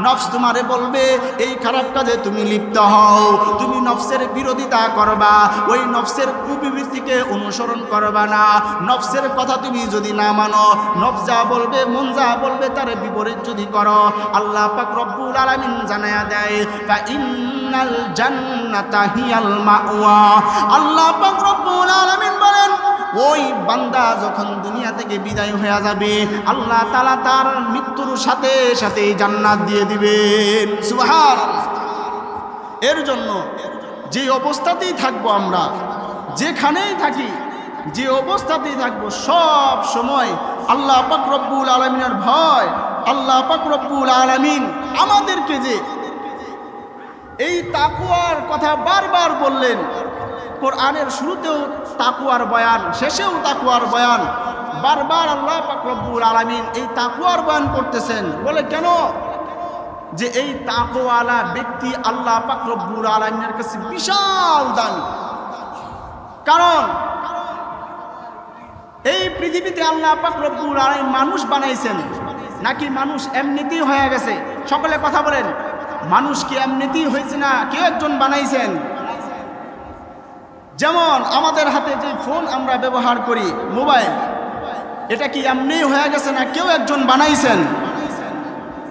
নফস তোমারে বলবে এই খারাপ কাজে তুমি লিপ্ত হও, তুমি নফসের বিরোধিতা করবা, ওই নফসের কুবিবৃত্তিকে অনুসরণ করবা না, নফসের কথা তুমি যদি না মানো, নফস যা বলবে মন যা বলবে তার বিপরীত যদি করো, আল্লাহ পাক রব্বুল আলামিন জানায়া দেয় ফা ইন্নাল জান্নাতা হিয়াল মাওয়া। আল্লাহ পাক রব্বুল আলামিন বলেন ওই বান্দা যখন দুনিয়া থেকে বিদায় হয়ে যাবে আল্লাহ তাআলা তার মৃত্যুর সাথে সাথে জান্নাত দিয়ে দিবেন। সুবহানাল্লাহ। এর জন্য যে অবস্থাতেই থাকবো আমরা, যেখানেই থাকি, যে অবস্থাতেই থাকবো সব সময় আল্লাহ পাক রব্বুল আলামিনের ভয়, আল্লাহ পাক রব্বুল আলামিন আমাদেরকে যে এই তাকওয়ার কথা বারবার বললেন, কোরআনের শুরুতেও তাকওয়ার বয়ান, শেষেও তাকওয়ার বয়ান, বারবার আল্লাহ পাক রব্বুল আলামিন এই তাকওয়ার বয়ান করতেছেন। বলে কেন? যে এই তাকওয়ালা ব্যক্তি আল্লাহ পাক রব্বুল আলামিনের কাছে বিশাল দামি। কারণ এই পৃথিবীতে আল্লাহ পাক রব্বুল আলামিন মানুষ বানাইছেন নাকি মানুষ এমনিতেই হয়ে গেছে? সকলে কথা বলেন, মানুষ কি এমনিতেই হয়েছে না কেউ একজন বানাইছেন? যেমন আমাদের হাতে যে ফোন আমরা ব্যবহার করি, মোবাইল, এটা কি এমনি হয়ে গেছে না কেউ একজন বানাইছেন?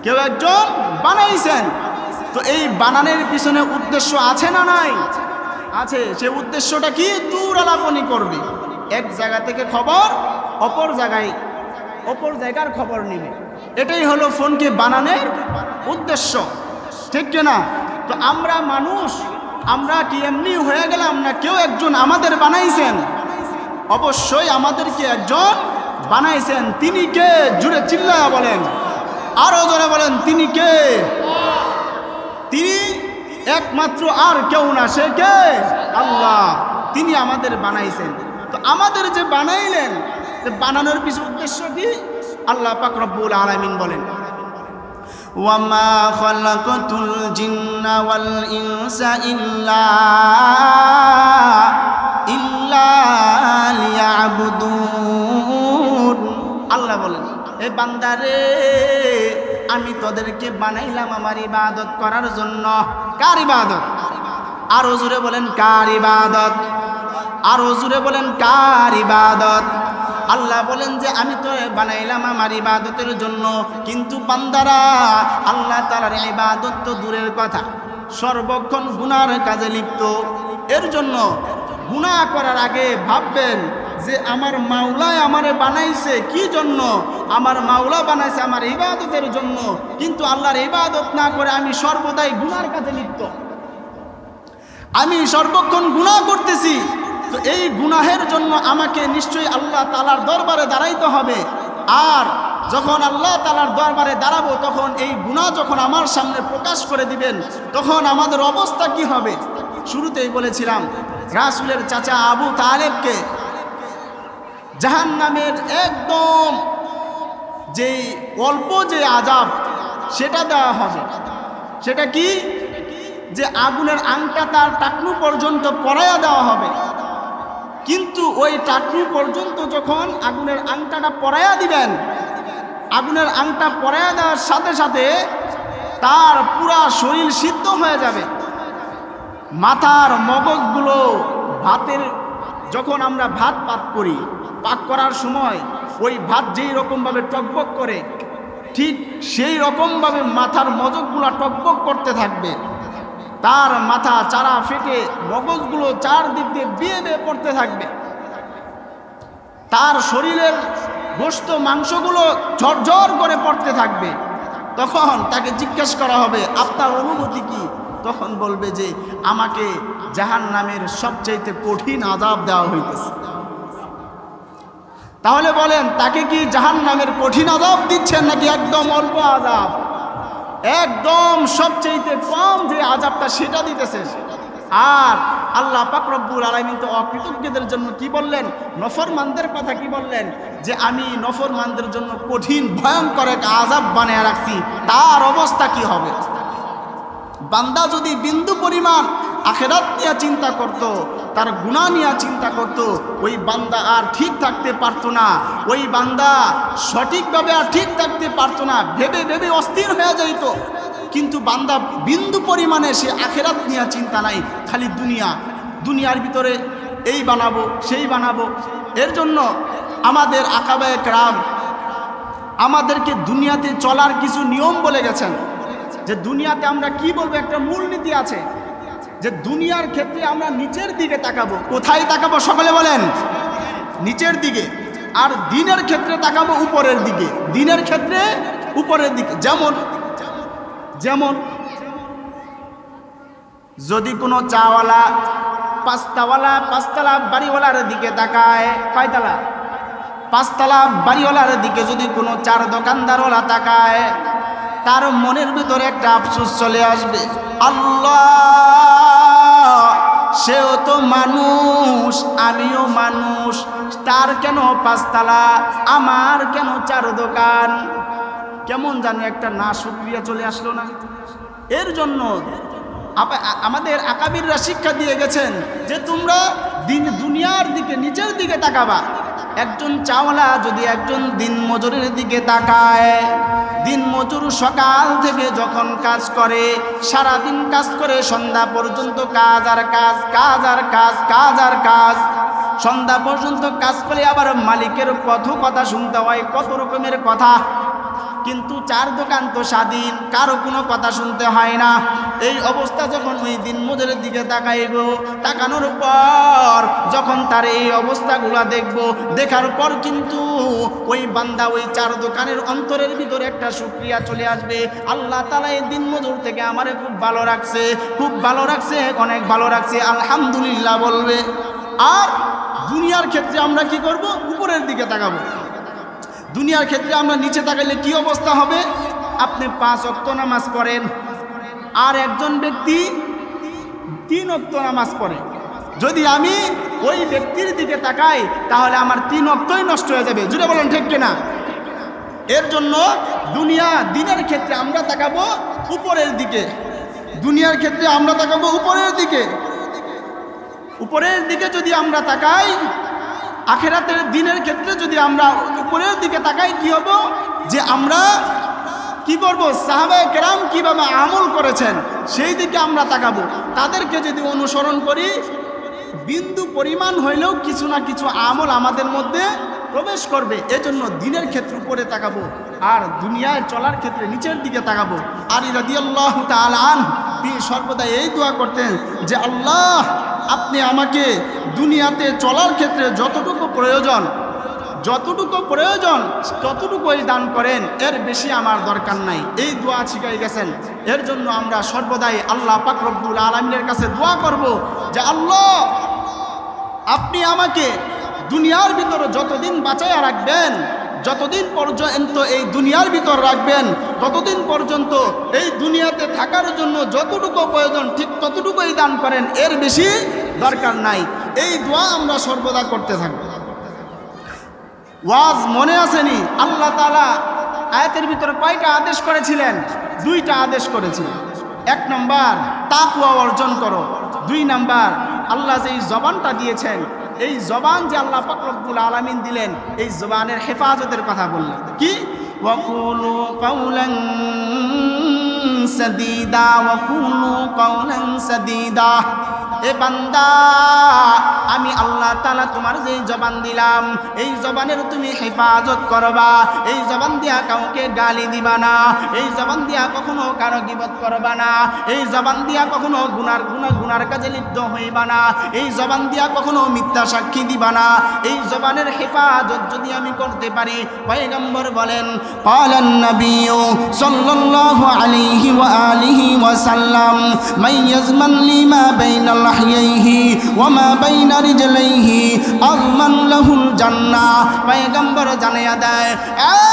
কেউ একজন বানাইছেন। তো এই বানানোর পিছনে উদ্দেশ্য আছে না নাই? আছে। সে উদ্দেশ্যটা কি? দূর আলাপনি করবে, এক জায়গা থেকে খবর অপর জায়গার খবর নিবে, এটাই হলো ফোনকে বানানোর উদ্দেশ্য, ঠিক কিনা? তো আমরা মানুষ, আমরা কি এমনি হয়ে গেলাম না কেউ একজন আমাদের বানাইছেন? অবশ্যই আমাদেরকে একজন বানাইছেন। তিনি কে? জুড়ে চিল্লায়া বলেন, আরো জোরে বলেন, তিনি কে? তিনি একমাত্র, আর কেউ না। সে কে? আল্লাহ। তিনি আমাদের বানাইছেন। তো আমাদের যে বানাইলেন, বানানোর পিছনে উদ্দেশ্য কি? আল্লাহ পাক রব্বুল আলামিন বলেন ওয়ামা খালাকাতুল জিন্না ওয়াল ইনসা ইল্লা লিয়াবুদুন। আল্লাহ বলেন এ বান্দারে আমি তোদেরকে বানাইলাম আমার ইবাদত করার জন্য। কার ইবাদত? আরো জোরে বলেন, কার ইবাদত? আরো জোরে বলেন কার ইবাদত? আল্লাহ বলেন যে আমি তো বানাইলাম আমার ইবাদতের জন্য, কিন্তু বান্দারা আল্লাহ তাআলার ইবাদত তো দূরের কথা, সর্বক্ষণ গুনার কাজে লিপ্ত। এর জন্য গুনাহ করার আগে ভাববেন যে আমার মাওলাই আমারে বানাইছে কি জন্য? আমার মাওলা বানাইছে আমার ইবাদতের জন্য, কিন্তু আল্লাহর ইবাদত না করে আমি সর্বদাই গুনার কাজে লিপ্ত, আমি সর্বক্ষণ গুনাহ করতেছি। তো এই গুনাহের জন্য আমাকে নিশ্চয়ই আল্লাহ তাআলার দরবারে দাঁড়াইতে হবে। আর যখন আল্লাহ তাআলার দরবারে দাঁড়াবো, তখন এই গুনাহ যখন আমার সামনে প্রকাশ করে দিবেন, তখন আমাদের অবস্থা কি হবে? শুরুতেই বলেছিলাম, রাসূলের চাচা আবু তালেবকে জাহান্নামের একদম যেই অল্প যে আযাব সেটা দেওয়া হবে। সেটা কি? যে আগুনের আংটা তার টাকনু পর্যন্ত পরাইয়া দেওয়া হবে। কিন্তু ওই টাকনু পর্যন্ত যখন আগুনের আংটাটা পরাইয়া দিবেন, আগুনের আংটা পরাইয়া দেওয়ার সাথে সাথে তার পুরা শরীর সিদ্ধ হয়ে যাবে। মাথার মগজগুলো, ভাতের যখন আমরা ভাত পাক করি, পাক করার সময় ওই ভাত যেই রকমভাবে টকবক করে, ঠিক সেই রকমভাবে মাথার মগজগুলো টকবক করতে থাকবে। তার মাথা চারা ফেটে মগজগুলো চারদিক দিয়ে বিয়ে বিয়ে পড়তে থাকবে। তার শরীরের গোশত মাংসগুলো ঝরঝর করে পড়তে থাকবে। তখন তাকে জিজ্ঞেস করা হবে আপনার অনুভূতি কি? তখন বলবে যে আমাকে জাহান্নামের সবচাইতে কঠিন আযাব দেওয়া হইতেছে। তাহলে বলেন, তাকে কি জাহান্নামের কঠিন আযাব দিচ্ছেন নাকি একদম অল্প আযাব? একদম সবচেয়ে কম যে আযাবটা সেটা দিতেছেন। আর আল্লাহ পাক রব্বুল আলামিন তো অকৃতজ্ঞদের জন্য কি বললেন? নফরমানদের কথা কি বললেন? যে আমি নফরমানদের জন্য কঠিন ভয়ঙ্কর এক আযাব বানিয়ে রাখছি। তার অবস্থা কি হবে? বান্দা যদি বিন্দু পরিমাণ আখিরাত নিয়ে চিন্তা করত, তার গুনাহ নিয়ে চিন্তা করত, ওই বান্দা আর ঠিক থাকতে পারতো না। ওই বান্দা সঠিকভাবে আর ঠিক থাকতে পারতো না, ভেবে ভেবে অস্থির হয়ে যাইত। কিন্তু বান্দা বিন্দু পরিমাণে সে আখিরাত নিয়ে চিন্তা নাই, খালি দুনিয়া, দুনিয়ার ভিতরে এই বানাবো সেই বানাবো। এর জন্য আমাদের আকাবায়ে কেরাম আমাদেরকে দুনিয়াতে চলার কিছু নিয়ম বলে গেছেন। যে দুনিয়াতে আমরা কি বলবো, একটা মূলনীতি আছে যে দুনিয়ার ক্ষেত্রে আমরা নিচের দিকে তাকাবো। কোথায় তাকাবো? সকলে বলেন, নিচের দিকে। আর দিনের ক্ষেত্রে তাকাবো উপরের দিকে। দিনের ক্ষেত্রে উপরের দিকে। যেমন যেমন যদি কোনো চাওয়ালা পাঁচতলা বাড়িওয়ালার দিকে তাকায়, কয়তলা? পাঁচতলা বাড়িওয়ালার দিকে যদি কোনো চার দোকানদারওয়ালা তাকায়, তার মনের ভিতরে একটা আফসোস চলে আসবে, আল্লাহ সেও তো মানুষ, আমিও মানুষ, তার কেন পাঁচতলা, আমার কেন চার দোকান? কেমন জানি একটা না শুকরিয়া চলে আসলো না? এর জন্য আমাদের আকাবিররা শিক্ষা দিয়ে গেছেন যে তোমরা দুনিয়ার দিকে, নিচের দিকে তাকাবা। একজন চাওয়ালা যদি একজন দিন মজুরের দিকে তাকায়, দিন মজুর সকাল থেকে যখন কাজ করে, সারাদিন কাজ করে, সন্ধ্যা পর্যন্ত কাজ আর কাজ, কাজ আর কাজ, কাজ আর কাজ, সন্ধ্যা পর্যন্ত কাজ করে আবার মালিকের কথা শুনতে হয়, কত রকমের কথা। কিন্তু চার দোকান তো স্বাধীন, কারো কোনো কথা শুনতে হয় না। এই অবস্থা যখন ওই দিন মজুরের দিকে তাকাইব, তাকানোর পর যখন তার এই অবস্থাগুলা দেখব, দেখার পর কিন্তু ওই বান্দা ওই চার দোকানের অন্তরের ভিতরে একটা শুকরিয়া চলে আসবে, আল্লাহ তাআলা এই দিন মজুর থেকে আমারে খুব ভালো রাখছে, খুব ভালো রাখছে, অনেক ভালো রাখছে, আলহামদুলিল্লাহ বলবে। আর দুনিয়ার ক্ষেত্রে আমরা কি করব? উপরের দিকে তাকাবো। দুনিয়ার ক্ষেত্রে আমরা নিচে তাকাইলে কি অবস্থা হবে? আপনি 5 ওয়াক্ত নামাজ পড়েন, আর একজন ব্যক্তি 3 ওয়াক্ত নামাজ পড়ে। যদি আমি ওই ব্যক্তির দিকে তাকাই, তাহলে আমার 3 ওয়াক্তই নষ্ট হয়ে যাবে। জুড়ে বলেন ঠিক কিনা? এর জন্য দিনের ক্ষেত্রে আমরা তাকাবো উপরের দিকে, দুনিয়ার ক্ষেত্রে আমরা তাকাবো উপরের দিকে। উপরের দিকে যদি আমরা তাকাই, আখিরাতের দিনের ক্ষেত্রে যদি আমরা উপরের দিকে তাকাই, কি হবো? যে আমরা কি করব? সাহাবায়ে কেরাম কিভাবে আমল করেছেন সেই দিকে আমরা তাকাবো। তাদেরকে যদি অনুসরণ করি, বিন্দু পরিমাণ হইলেও কিছু না কিছু আমল আমাদের মধ্যে প্রবেশ করবে। এজন্য দিনের ক্ষেত্রে উপরে তাকাবো আর দুনিয়ায় চলার ক্ষেত্রে নিচের দিকে তাকাবো। আলী রাদিয়াল্লাহু তাআলা আনহু তিনি সর্বদা এই দোয়া করতেন যে আল্লাহ, আপনি আমাকে দুনিয়াতে চলার ক্ষেত্রে যতটুকু প্রয়োজন ততটুকুই দান করেন, এর বেশি আমার দরকার নাই। এই দোয়া শিখাই গেছেন। এর জন্য আমরা সর্বদাই আল্লাহ পাক রব্বুল আলামিনের কাছে দোয়া করব যে আল্লাহ, আপনি আমাকে দুনিয়ার ভিতরে যতদিন বাঁচাইয়া রাখবেন, যতদিন পর্যন্ত এই দুনিয়ার ভিতর রাখবেন, ততদিন পর্যন্ত এই দুনিয়াতে থাকার জন্য যতটুকু প্রয়োজন ঠিক ততটুকুই দান করেন, এর বেশি দরকার নাই। এই দোয়া আমরা সর্বদা করতে থাকব। ওয়াজ মনে আসেনি? আল্লাহ তাআলা আয়াতের ভিতরে কয়টা আদেশ করেছিলেন? 2টা আদেশ করেছিলেন। 1 নম্বর তাকওয়া অর্জন করো, 2 নম্বর আল্লাহ যে জবানটা দিয়েছেন, এই জবান যে আল্লাহ পাক রব্বুল আলামিন দিলেন, এই জবানের হেফাজতের কথা বললেন। কি? ওয়াকুলু কাওলান সাদীদা, ওয়াকুলু কাওলান সাদীদা। এ বান্দা, আমি আল্লাহ তাআলা তোমার যেই জবান দিলাম, এই জবানের তুমি হেফাজত করবা। এই জবান দিয়া কাউকে গালি দিবা না, এই জবান দিয়া কখনো কারো গীবত করবা না, এই জবান দিয়া কখনো গুনার কাজে লিপ্ত হইবা না, এই জবান দিয়া কখনো মিথ্যা সাক্ষী দিবা না। এই জবানের হেফাজত যদি আমি করতে পারি, পয়গম্বর বলেন ক্বালান নাবিয়্যু সাল্লাল্লাহু আলাইহি ওয়া আলিহি ওয়া সাল্লাম মাইয়াজমান লিমা বাইনাল লাহইহি ওয়া মা বাইনা রিজলাইহি আযমান লাহুল জান্নাহ। পয়গম্বর জানায়া দেয়,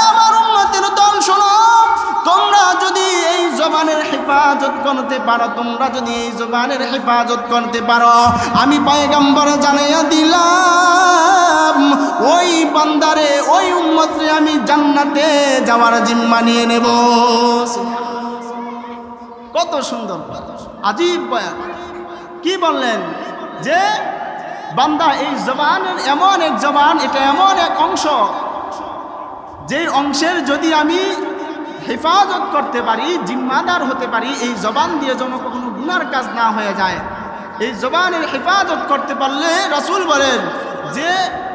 আমার উম্মতের দল শোনো, তোমরা যদি এই জবানের হেফাজত করতে পারো, তোমরা যদি এই জবানের হেফাজত করতে পারো, আমি পয়গম্বর জানাইয়া দিলাম, ওই বান্দারে, ওই উম্মতরে আমি জান্নাতে যাওয়ার জিম্মা নিয়ে নেব। কত সুন্দর, আজীব বয়ান। কি বললেন? যে বান্দা, এই জবানের এমন এক জবান, এটা এমন এক অংশ, যে অংশের যদি আমি হেফাজত করতে পারি, জিম্মাদার হতে পারি, এই জবান দিয়ে যেন কখনো গুনার কাজ না হয়ে যায়। এই জবানের হেফাজত করতে পারলে রাসূল বলেন যে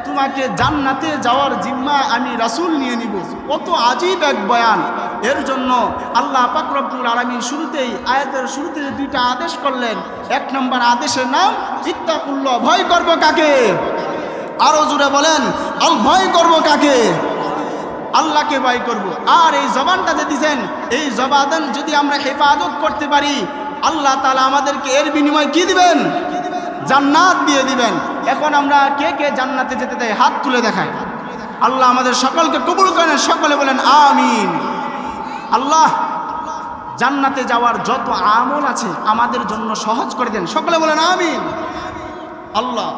তোমাকে জান্নাতে যাওয়ার জিম্মা আমি রাসূল নিয়ে নিব। কত আজীব এক বয়ান। এর জন্য আল্লাহ পাক রব্বুল আলামিন শুরুতেই, আয়াতের শুরুতে 2টা আদেশ করলেন। 1 নম্বর আদেশের নাম ইত্তাকুল্লাহ, ভয় করব কাকে? আরো জোরে বলেন, ভয় করব কাকে? আল্লাহকে ভয় করব। আর এই জবানটা যে দিয়েছেন, এই জবান যদি আমরা হেফাজত করতে পারি, আল্লাহ তাআলা আমাদেরকে এর বিনিময়ে কি দিবেন? জান্নাত দিয়ে দিবেন। এখন আমরা কে কে জান্নাতে যেতে চাই? হাত তুলে দেখাই। আল্লাহ আমাদের সকলকে কবুল করেন, সকলে বলেন আমিন। আল্লাহ জান্নাতে যাওয়ার যত আমল আছে আমাদের জন্য সহজ করে দেন, সকলে বলেন আমিন। আল্লাহ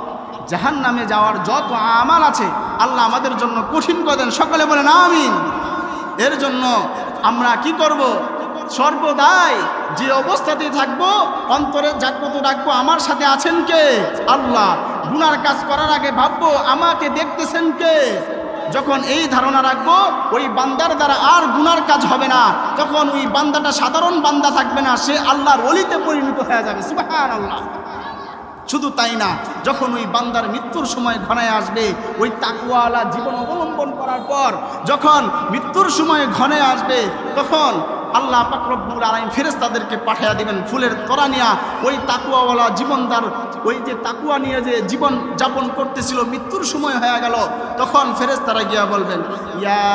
জাহান্নামে যাওয়ার যত আমাল আছে আল্লাহ আমাদের জন্য কঠিন করে দেন, সকলে বলেন আমিন। এর জন্য আমরা কি করব? সর্বদাই যে অবস্থাতেই থাকবো, অন্তরে জাগ্রত রাখবো, আমার সাথে আছেন কে? আল্লাহ। গুনার কাজ করার আগে ভাববো আমাকে দেখতেছেন কে? যখন এই ধারণা রাখবো, ওই বান্দার দ্বারা আর গুনার কাজ হবে না, তখন ওই বান্দাটা সাধারণ বান্দা থাকবে না, সে আল্লাহর ওলিতে পরিণত হয়ে যাবে। সুবহানাল্লাহ। শুধু তাই না, যখন ওই বান্দার মৃত্যুর সময় ঘনায় আসবে, ওই তাকওয়াওয়ালা জীবন অবলম্বন করার পর যখন মৃত্যুর সময় ঘনায় আসবে, তখন আল্লাহ পাক রব্বুল আলামিন ফেরেশতাদেরকে পাঠিয়ে দিবেন ফুলের তোড়া নিয়ে। ওই তাকওয়াওয়ালা জীবনদার, ওই যে তাকওয়া নিয়ে যে জীবন যাপন করতেছিল, মৃত্যুর সময় হয়ে গেল, তখন ফেরেশতারা গিয়া বলবেন, ইয়া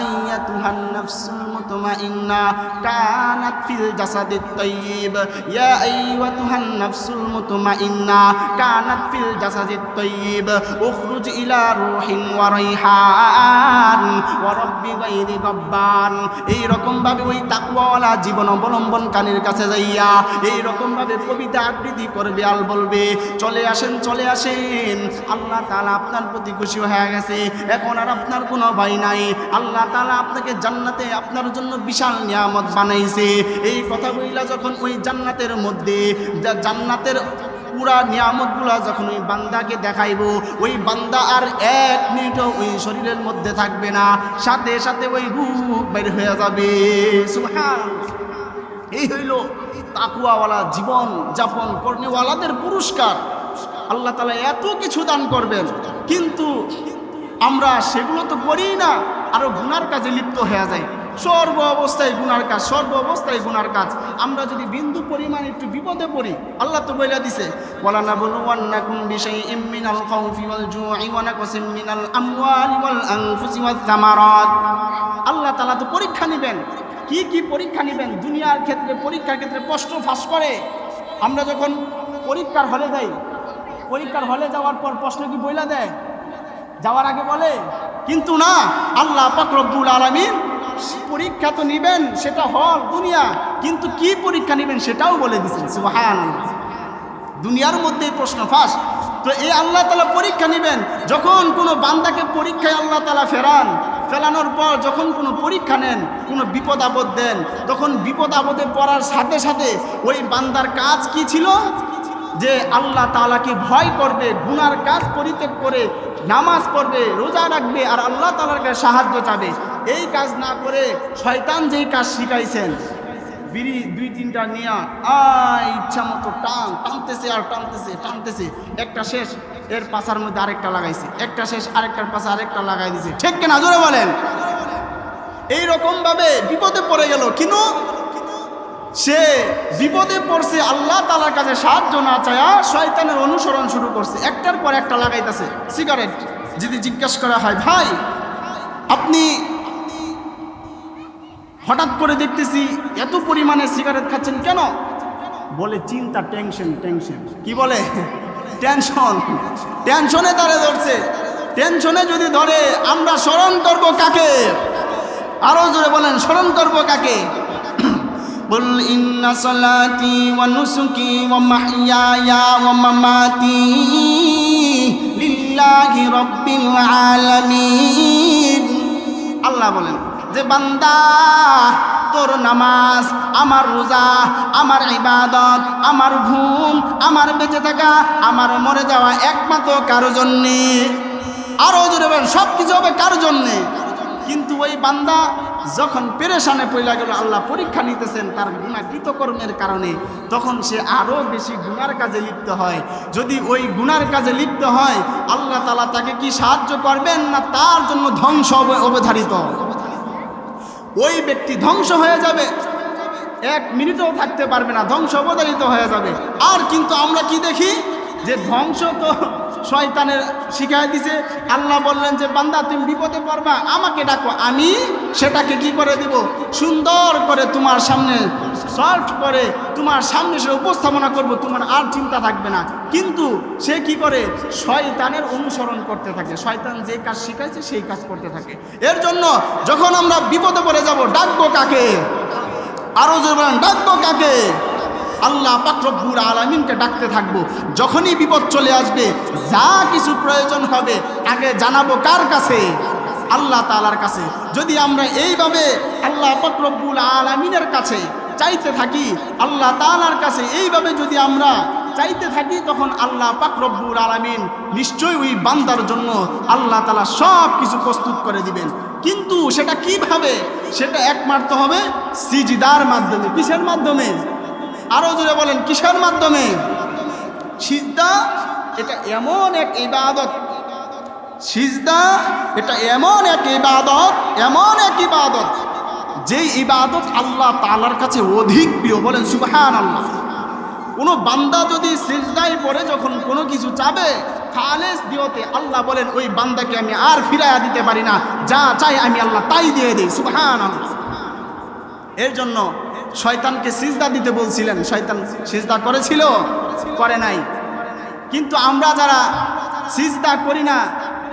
আইয়াতুহান নাফসুল মুতমাইন্না কানাত ফিল জাসাদিত তাইয়্যিব, ইয়া আইয়াতুহান নাফসুল মুতমাইন্না কানাত ফিল জাসাদিত তাইয়্যিব উখরুজ ইলা রূহিন ওয়া রাইহান ওয়া রাব্বি গায়রি গাব্বান। এই রকম ভাবে ওই তাকওয়াওয়ালা জীবন অবলম্বনকারীর কাছে যাইয়া এই রকম ভাবে কবিতা আবৃত্তি করবে, আর বলবে, চলে আসেন, চলে আসেন, আল্লাহ তাআলা আপনার প্রতি খুশি হয়ে গেছে, এখন আর আপনার কোনো ভয় নাই, আল্লাহ তাআলা আপনাকে জান্নাতে আপনার জন্য বিশাল নিয়ামত বানাইছে। এই কথা বইলা যখন ওই জান্নাতের মধ্যে, জান্নাতের পুরা নিয়ামতগুলা যখন ওই বান্দাকে দেখাইব, ওই বান্দা আর 1 মিনিটও ওই শরীরের মধ্যে থাকবে না, সাথে সাথে ওই রূহ বের হয়ে যাবে। সুবহানাল্লাহ। এই হইল তাকওয়াওয়ালা জীবন যাপন করনেওয়ালাদের পুরস্কার। আল্লাহ তাআলা এত কিছু দান করবেন, কিন্তু আমরা সেগুলো তো করি না, আরো গুনার কাজে লিপ্ত হয়ে যাই। সর্ব অবস্থায় গুনার কাজ, সর্ব অবস্থায় গুনার কাজ। আমরা যদি বিন্দু পরিমাণ একটু বিপদে পড়ি, আল্লাহ তো বলে দিছে, ওয়ালা নাবলুওয়ান্নাকুম বিশাইইম মিনাল খাউফি ওয়াল জুই ওয়া নাকসিম মিনাল আমওয়ালি ওয়াল আনফুসি ওয়াথ থামারাত। আল্লাহ তাআলা তো পরীক্ষা নেবেন। কি কি পরীক্ষা নেবেন? দুনিয়ার ক্ষেত্রে, পরীক্ষার ক্ষেত্রে প্রশ্ন ফাঁস করে। আমরা যখন পরীক্ষার হলে যাই, পরীক্ষার হলে যাওয়ার পর প্রশ্ন কি বইলা দেয়? যাওয়ার আগে বলে? কিন্তু না, আল্লাহ পাক রব্বুল আলামিন পরীক্ষা তো নিবেন, সেটা হল দুনিয়া, কিন্তু কি পরীক্ষা নিবেন সেটাও বলে দিচ্ছেন। সুবহানাল্লাহ। দুনিয়ার মধ্যে প্রশ্ন ফাঁস। তো এই আল্লাহ তাআলা পরীক্ষা নিবেন। যখন কোনো বান্দাকে পরীক্ষায় আল্লাহ তাআলা ফেলানোর পর যখন কোনো পরীক্ষা নেন, কোনো বিপদ আপদ দেন, তখন বিপদ আপদে পড়ার সাথে সাথে ওই বান্দার কাজ কি ছিল? যে আল্লাহ তাআলাকে ভয় করবে, গুনার কাজ পরিত্যাগ করে নামাজ পড়বে, রোজা রাখবে, আর আল্লাহ তাআলার কাছে সাহায্য চাবে। এই কাজ না করে শয়তান যেই কাজ শিখাইছেন, বিড়ি দুই তিনটা নিয়ে ইচ্ছা মতো টানতেছে আর টানতেছে, একটা শেষ, এর পাশার মধ্যে আরেকটা লাগাইছে, একটা শেষ, আরেকটার পাশে আরেকটা লাগাই দিছে। ঠিক কিনা? জোরে বলেন। এইরকম ভাবে বিপদে পড়ে গেল। কিন্তু সে বিপদে পড়ছে, আল্লাহ তাআলার কাছে সাহায্য না চায়া শয়তানের অনুসরণ শুরু করছে, একটার পর একটা লাগাইতেছে। সিগারেট যদি জিজ্ঞাসা করা হয়, ভাই আপনি হঠাৎ করে দেখতেছি এত পরিমাণে সিগারেট খাচ্ছেন কেন? বলে চিন্তা, টেনশন। কি বলে? টেনশনে তারে ধরছে। টেনশনে যদি ধরে, আমরা স্মরণ করব কাকে? আরো জোরে বলেন, স্মরণ করব কাকে? বল ইন্না সালাতি ওয়া নুসুকি ওয়া মাহইয়ায়া ওয়া মামাতি লিল্লাহি রাব্বিল আলামিন। আল্লাহ বলেন যে বান্দা, তোর নামাজ, আমার রোজা, আমার ইবাদত, আমার ঘুম, আমার বেঁচে থাকা, আমার মরে যাওয়া একমাত্র কারো জন্যে। আরো জোরে বলেন, সব কিছু হবে কারো জন্যে। কিন্তু ওই বান্দা যখন পেরেশানে পড়ে গেল, আল্লাহ পরীক্ষা নিতেছেন তার গুনাহ কৃতকর্মের কারণে, তখন সে আরো বেশি গুনার কাজে লিপ্ত হয়। যদি ওই গুনার কাজে লিপ্ত হয়, আল্লাহ তাআলা তাকে কি সাহায্য করবেন না তার জন্য ধ্বংস অবধারিত? ওই ব্যক্তি ধ্বংস হয়ে যাবে, এক মিনিটও থাকতে পারবে না, ধ্বংস অবধারিত হয়ে যাবে। আর কিন্তু আমরা কি দেখি যে ধ্বংস তো শয়তানের শিখাই দিছে। আল্লাহ বললেন যে বান্দা তুমি বিপদে পড়বা, আমাকে ডাকো, আমি সেটাকে কি করে দিব? সুন্দর করে তোমার সামনে সলভ করে তোমার সামনে সে উপস্থাপনা করব, তোমার আর চিন্তা থাকবে না। কিন্তু সে কি করে? শয়তানের অনুসরণ করতে থাকে, শয়তান যে কাজ শিখাইছে সেই কাজ করতে থাকে। এর জন্য যখন আমরা বিপদে পড়ে যাব, ডাকবো কাকে? আরো জোরে বলেন, ডাকবো কাকে? আল্লাহ পাক রব্বুল আলামিনকে ডাকতে থাকবো। যখনই বিপদ চলে আসবে, যা কিছু প্রয়োজন হবে আগে জানাবো কার কাছে? আল্লাহ তাআলার কাছে। যদি আমরা এইভাবে আল্লাহ পাক রব্বুল আলামিনের কাছে চাইতে থাকি, আল্লাহ তাআলার কাছে এইভাবে যদি আমরা চাইতে থাকি, তখন আল্লাহ পাক রব্বুল আলামিন নিশ্চয়ই ওই বান্দার জন্য আল্লাহ তাআলা সব কিছু প্রস্তুত করে দিবেন। কিন্তু সেটা কিভাবে? সেটা একমাত্র হবে সিজদার মাধ্যমে। কিসের মাধ্যমে? আরো জোরে বলেন, কিসের মাধ্যমে? সিজদা এটা এমন এক ইবাদত, সিজদা এটা এমন এক ইবাদত, যেই ইবাদত আল্লাহ তাআলার কাছে অধিক প্রিয়। বলেন সুবহানাল্লাহ। কোনো বান্দা যদি সিজদায় পড়ে যখন কোনো কিছু চাবে, খালেস দিওতে, আল্লাহ বলেন ওই বান্দাকে আমি আর ফিরাইয়া দিতে পারি না, যা চাই আমি আল্লাহ তাই দিয়ে দিই। সুবহানাল্লাহ। এর জন্য শয়তানকে সিজদা দিতে বলছিলেন, শয়তান সিজদা করেছিল? করে নাই। কিন্তু আমরা যারা সিজদা করি না,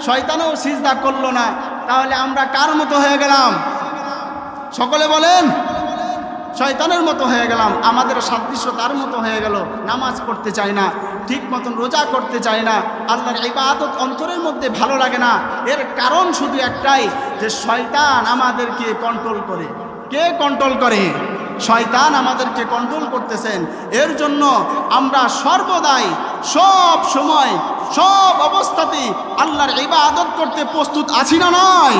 শয়তানও সিজদা করলো না, তাহলে আমরা কার মতো হয়ে গেলাম? সকলে বলেন, শয়তানের মতো হয়ে গেলাম। আমাদের সাদৃশ্য তার মতো হয়ে গেল। নামাজ পড়তে চাই না, ঠিক মতন রোজা করতে চাই না, আল্লাহর ইবাদত অন্তরের মধ্যে ভালো লাগে না। এর কারণ শুধু একটাই, যে শয়তান আমাদেরকে কন্ট্রোল করে। কে কন্ট্রোল করে? শয়তান আমাদেরকে কন্ট্রোল করতেছেন। এর জন্য আমরা সর্বদাই, সব সময়, সব অবস্থাতেই আল্লাহর ইবাদত করতে প্রস্তুত আছি না নয়?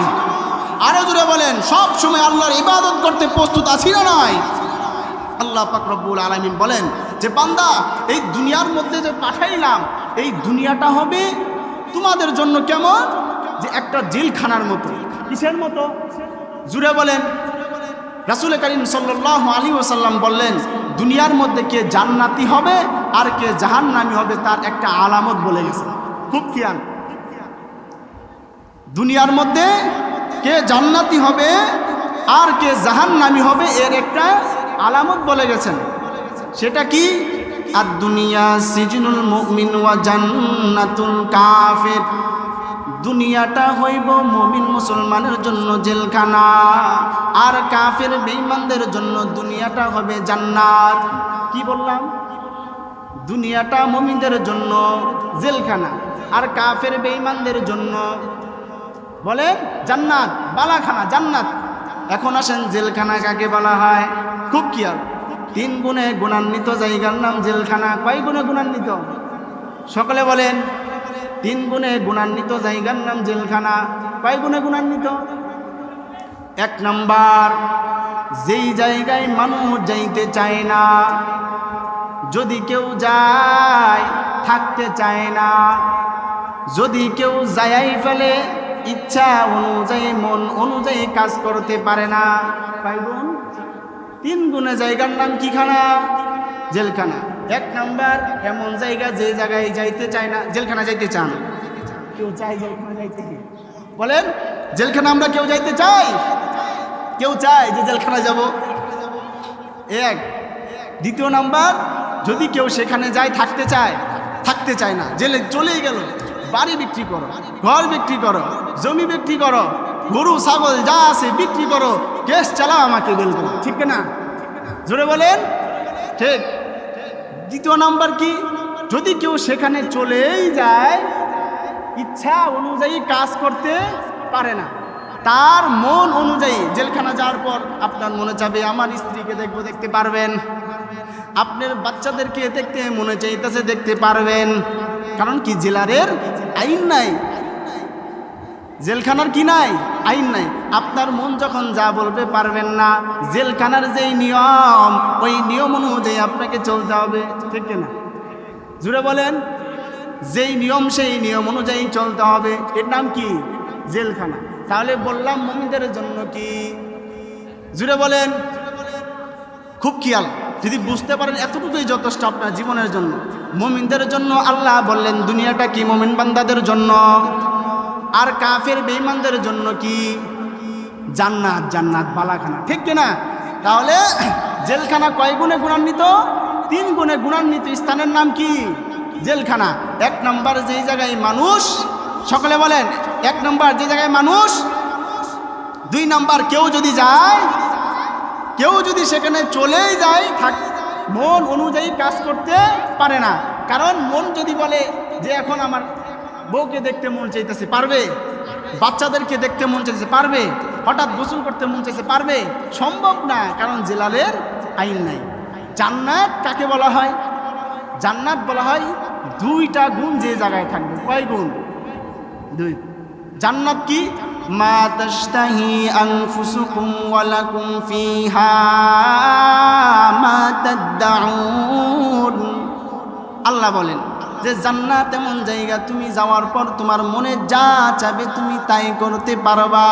আরো জোরে বলেন, সব সময় আল্লাহর ইবাদত করতে প্রস্তুত আছি না নয়? আল্লাহ পাক রব্বুল আলামিন বলেন যে বান্দা, এই দুনিয়ার মধ্যে যে পাঠাইলাম, এই দুনিয়াটা হবে তোমাদের জন্য কেমন, যে একটা জেলখানার মতো। কিসের মতো? জুড়ে বলেন। রাসূল করিম সাল্লাল্লাহু আলাইহি ওয়াসাল্লাম বললেন, দুনিয়ার মধ্যে কে জান্নাতি হবে আর কে জাহান্নামী হবে তার একটা আলামত বলে গেছে। খুব খেয়াল, দুনিয়ার মধ্যে কে জান্নাতি হবে আর কে জাহান্নামী হবে এর একটা আলামত বলে গেছেন। সেটা কি? আর দুনিয়া সিজনুল মুমিন ওয়া জান্নাতুল কাফির। দুনিয়াটা হইব মুমিন মুসলমানের জন্য জেলখানা, আর কাফের বেঈমানদের জন্য দুনিয়াটা হবে জান্নাত। কি বললাম? দুনিয়াটা মুমিনদের জন্য জেলখানা, আর কাফের বেঈমানদের জন্য বলে জান্নাত, বালাখানা, জান্নাত। এখন আসেন, জেলখানা কাকে বলা হয়? খুব খেয়াল, 3 গুণে গুণান্বিত জায়গার নাম জেলখানা। কয় গুণে গুণান্বিত? সকলে বলেন। 3 গুণে গুণান্বিত জায়গার নাম জেলখানা। কয় গুণে গুণান্বিত? 1 নাম্বার, যেই জায়গায় মানুষ যাইতে চায় না, যদি কেউ যায় থাকতে চায় না, যদি কেউ যাই ফেলে ইচ্ছা অনুযায়ী মন অনুযায়ী কাজ করতে পারে না। কয় গুণ? 3 গুণে জায়গার নাম কি খানা? জেলখানা। 1 নাম্বার, এমন জায়গা যে জায়গায় যাইতে চায় না। জেলখানা যাইতে চান? কেউ চাই জেলখানা যাইতে? বলেন, জেলখানা আমরা কেউ যাইতে চাই? কেউ চায় যে জেলখানা যাব? 1। 2 নাম্বার, যদি কেউ সেখানে যায় থাকতে চায় না, জেলে চলেই গেল, বাড়ি বিক্রি করো, ঘর বিক্রি করো, জমি বিক্রি করো, গরু ছাগল যা আছে বিক্রি করো, কেস চালাও, আমাকে বের করো। ঠিক না? জোরে বলেন। ঠিক। 2 নাম্বার কি? যদি কেউ সেখানে চলেই যায়, ইচ্ছা অনুযায়ী কাজ করতে পারে না, তার মন অনুযায়ী জেলখানা যাওয়ার পর আপনার মনে চাবে আমার স্ত্রীকে দেখবো, দেখতে পারবেন। আপনার বাচ্চাদেরকে দেখতে মনে চাইতেছে, দেখতে পারবেন। কারণ কি? জেলারের আইন নাই, জেলখানার কি নাই? আইন নাই। আপনার মন যখন যা বলবে পারবেন না। জেলখানার যেই নিয়ম, ওই নিয়ম অনুযায়ী আপনাকে চলতে হবে। ঠিক না? জুড়ে বলেন। যেই নিয়ম সেই নিয়ম অনুযায়ী চলতে হবে। এর নাম কি? জেলখানা। তাহলে বললাম মুমিনদের জন্য কি? জুড়ে বলেন। খুব খেয়াল, যদি বুঝতে পারেন এতটুকুই যথেষ্ট আপনার জীবনের জন্য। মুমিনদের জন্য আল্লাহ বললেন দুনিয়াটা কি? মুমিন বান্দাদের জন্য। আর কাফের বেঈমানদের জন্য কি? জান্নাত, জান্নাত, বালাখানা। ঠিক কিনা? তাহলে জেলখানা কয় গুণে গুণান্বিত? 3 গুণে গুণান্বিত স্থানের নাম কি? জেলখানা। 1 নাম্বার, যেই জায়গায় মানুষ, সকলে বলেন, 1 নাম্বার যে জায়গায় মানুষ। 2 নাম্বার, কেউ যদি যায়, কেউ যদি সেখানে চলেই যায়, মন অনুযায়ী কাজ করতে পারে না। কারণ মন যদি বলে যে এখন আমার বউকে দেখতে মন চাইতেছে, পারবে? বাচ্চাদেরকে দেখতে মন চাইতেছে, পারবে? হঠাৎ গোসল করতে মন চাইছে, পারবে? সম্ভব না, কারণ জেলালের আইন নাই। জান্নাত কাকে বলা হয়? জান্নাত বলা হয় 2টা গুণ যে জায়গায় থাকবে। কয় গুণ? 2। জান্নাত কি? মা তাশতাহি আনফুসুকুম ওয়া লাকুম ফিহা মা তাদউন। আল্লাহ বলেন যে জান্নাত এমন জায়গা, তুমি যাওয়ার পর তোমার মনে যা চাবে তুমি তাই করতে পারবা।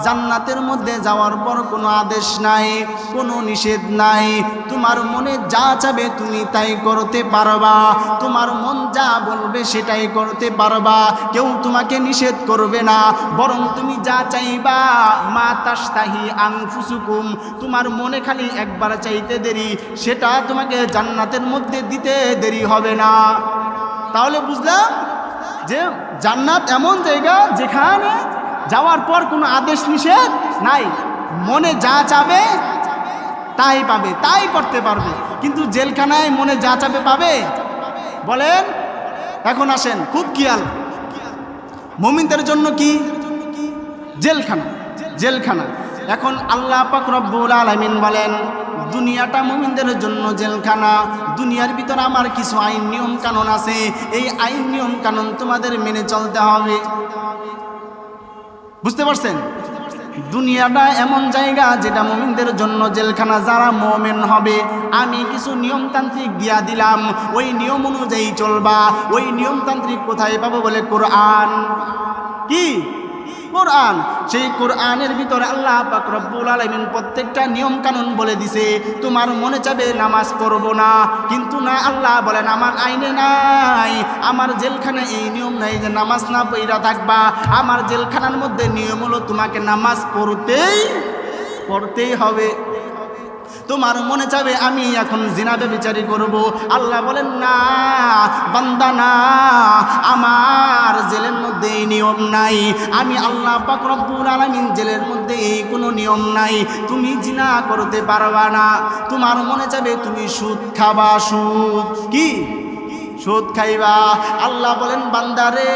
জান্নাতের মধ্যে যাওয়ার পর কোনো আদেশ নাই, কোনো নিষেধ নাই। তোমার মনে যা চাবে তুমি তাই করতে পারবা। তোমার মন যা বলবে সেটাই করতে পারবা। কেউ তোমাকে নিষেধ করবে না, বরং তুমি যা চাইবা, মা তাশতাহি আনফুসুকুম, তোমার মনে খালি একবার চাইতে দেরি, সেটা তোমাকে জান্নাতের মধ্যে দিতে দেরি হবে না। তাহলে বুঝলাম যে জান্নাত এমন জায়গা যেখানে যাওয়ার পর কোনো আদেশ নিষেধ নাই, মনে যা চাবে তাই পাবে, তাই করতে পারবে। কিন্তু জেলখানায় মনে যা চাবে পাবে? বলেন। এখন আসেন, খুব খেয়াল, মুমিনদের জন্য কি? জেলখানা, জেলখানা। এখন আল্লাহ পাক রব্বুল আলামিন বলেন দুনিয়াটা মুমিনদের জন্য জেলখানা। দুনিয়ার ভিতর আমার কিছু আইন নিয়ম কানুন আছে, এই আইন নিয়ম কানুন তোমাদের মেনে চলতে হবে। বুঝতে পারছেন? দুনিয়াটা এমন জায়গা যেটা মুমিনদের জন্য জেলখানা। যারা মুমিন হবে আমি কিছু নিয়মতান্ত্রিক দিয়া দিলাম, ওই নিয়ম অনুযায়ী চলবা। ওই নিয়মতান্ত্রিক কোথায় পাবো বলে? কোরআন। কি? কোরআন। সেই কোরআনের ভিতরে আল্লাহ পাক রব্বুল আলামিন প্রত্যেকটা নিয়ম কানুন বলে দিছে। তোমার মনে চাবে নামাজ পড়বো না, কিন্তু না, আল্লাহ বলেন আমার আইনে নাই, আমার জেলখানায় এই নিয়ম নাই যে নামাজ না পড়া থাকবা। আমার জেলখানার মধ্যে নিয়ম হলো তোমাকে নামাজ পড়তেই হবে। তোমার মনে চাবে আমি এখন জিনা ব্যভিচারী করব, আল্লাহ বলেন না বান্দা না, আমার জেলের মধ্যে এই নিয়ম নাই। আমি আল্লাহ পাক রব্বুল আলামিন জেলের মধ্যে এই কোনো নিয়ম নাই। তুমি জিনা করতে পারবা না। তোমার মনে চাবে তুমি সুদ খাবা, সুদ কি? সুদ খাইবা। আল্লাহ বলেন বান্দারে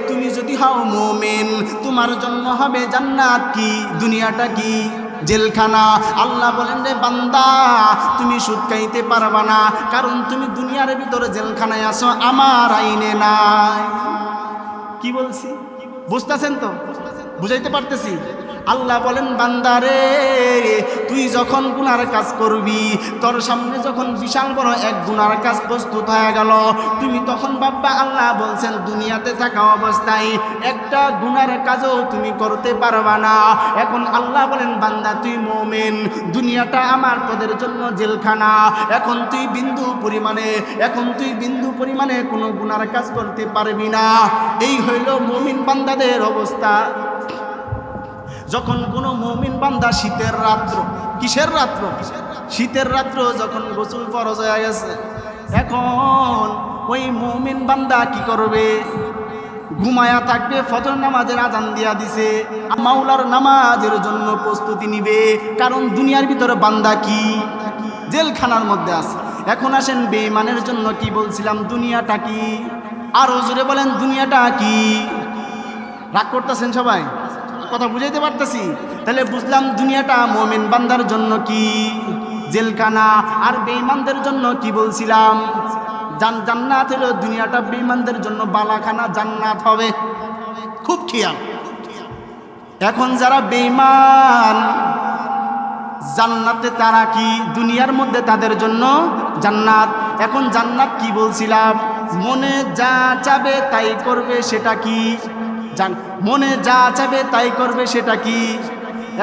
তুমি যদি হও মুমিন তোমার জন্য হবে জান্নাত। কি? দুনিয়াটা কি? জেলখানা। আল্লাহ বলেন রে বান্দা তুমি সুদ খাইতে পারবা না, কারণ তুমি দুনিয়ার ভিতরে জেলখানায় আসো, আমার আইনে নাই। কি বলছি বুঝতেছেন তো? বুঝাইতে পারতেছি? আল্লাহ বলেন বান্দারে তুই যখন গুনার কাজ করবি, তোর সামনে যখন বিশাল বড় এক গুনার কাজ প্রস্তুত হয়ে গেল, তুমি তখন ভাববা আল্লাহ বলছেন দুনিয়াতে থাকা অবস্থায় একটা গুনার কাজও তুমি করতে পারবা না। এখন আল্লাহ বলেন বান্দা তুই মুমিন, দুনিয়াটা আমার তোদের জন্য জেলখানা। এখন তুই বিন্দু পরিমাণে কোনো গুনার কাজ করতে পারবি না। এই হইল মুমিন বান্দাদের অবস্থা। যখন কোনো মুমিন বান্দা শীতের রাত্র, কিসের রাত্র? শীতের রাত্র যখন গোসল ফরজ হয়ে গেছে, এখন ওই মুমিন বান্দা কি করবে? ঘুমায়া থাকবে। ফজর নামাজের আজান দিয়া দিছে, মাওলার নামাজের জন্য প্রস্তুতি নিবে, কারণ দুনিয়ার ভিতরে বান্দা কি? জেলখানার মধ্যে আছে। এখন আসেন বেঈমানের জন্য কি বলছিলাম? দুনিয়াটা কি? আরো জোরে বলেন দুনিয়াটা কি? রাগ করতেছেন সবাই? কথা বুঝাইতে পারতেছি? তাহলে বুঝলাম দুনিয়াটা মুমিন বান্দার জন্য কি? জেলখানা। আর বেঈমানদের জন্য কি বলছিলাম? জান্নাত হলো। দুনিয়াটা বেঈমানদের জন্য বালাখানা, জান্নাত হবে। খুব খেয়াল। এখন যারা বেঈমান জান্নাতে, তারা কি? দুনিয়ার মধ্যে তাদের জন্য জান্নাত। এখন জান্নাত কি বলছিলাম? মনে যা চাবে তাই করবে, সেটা কি? মনে যা চাবে তাই করবে, সেটা কি?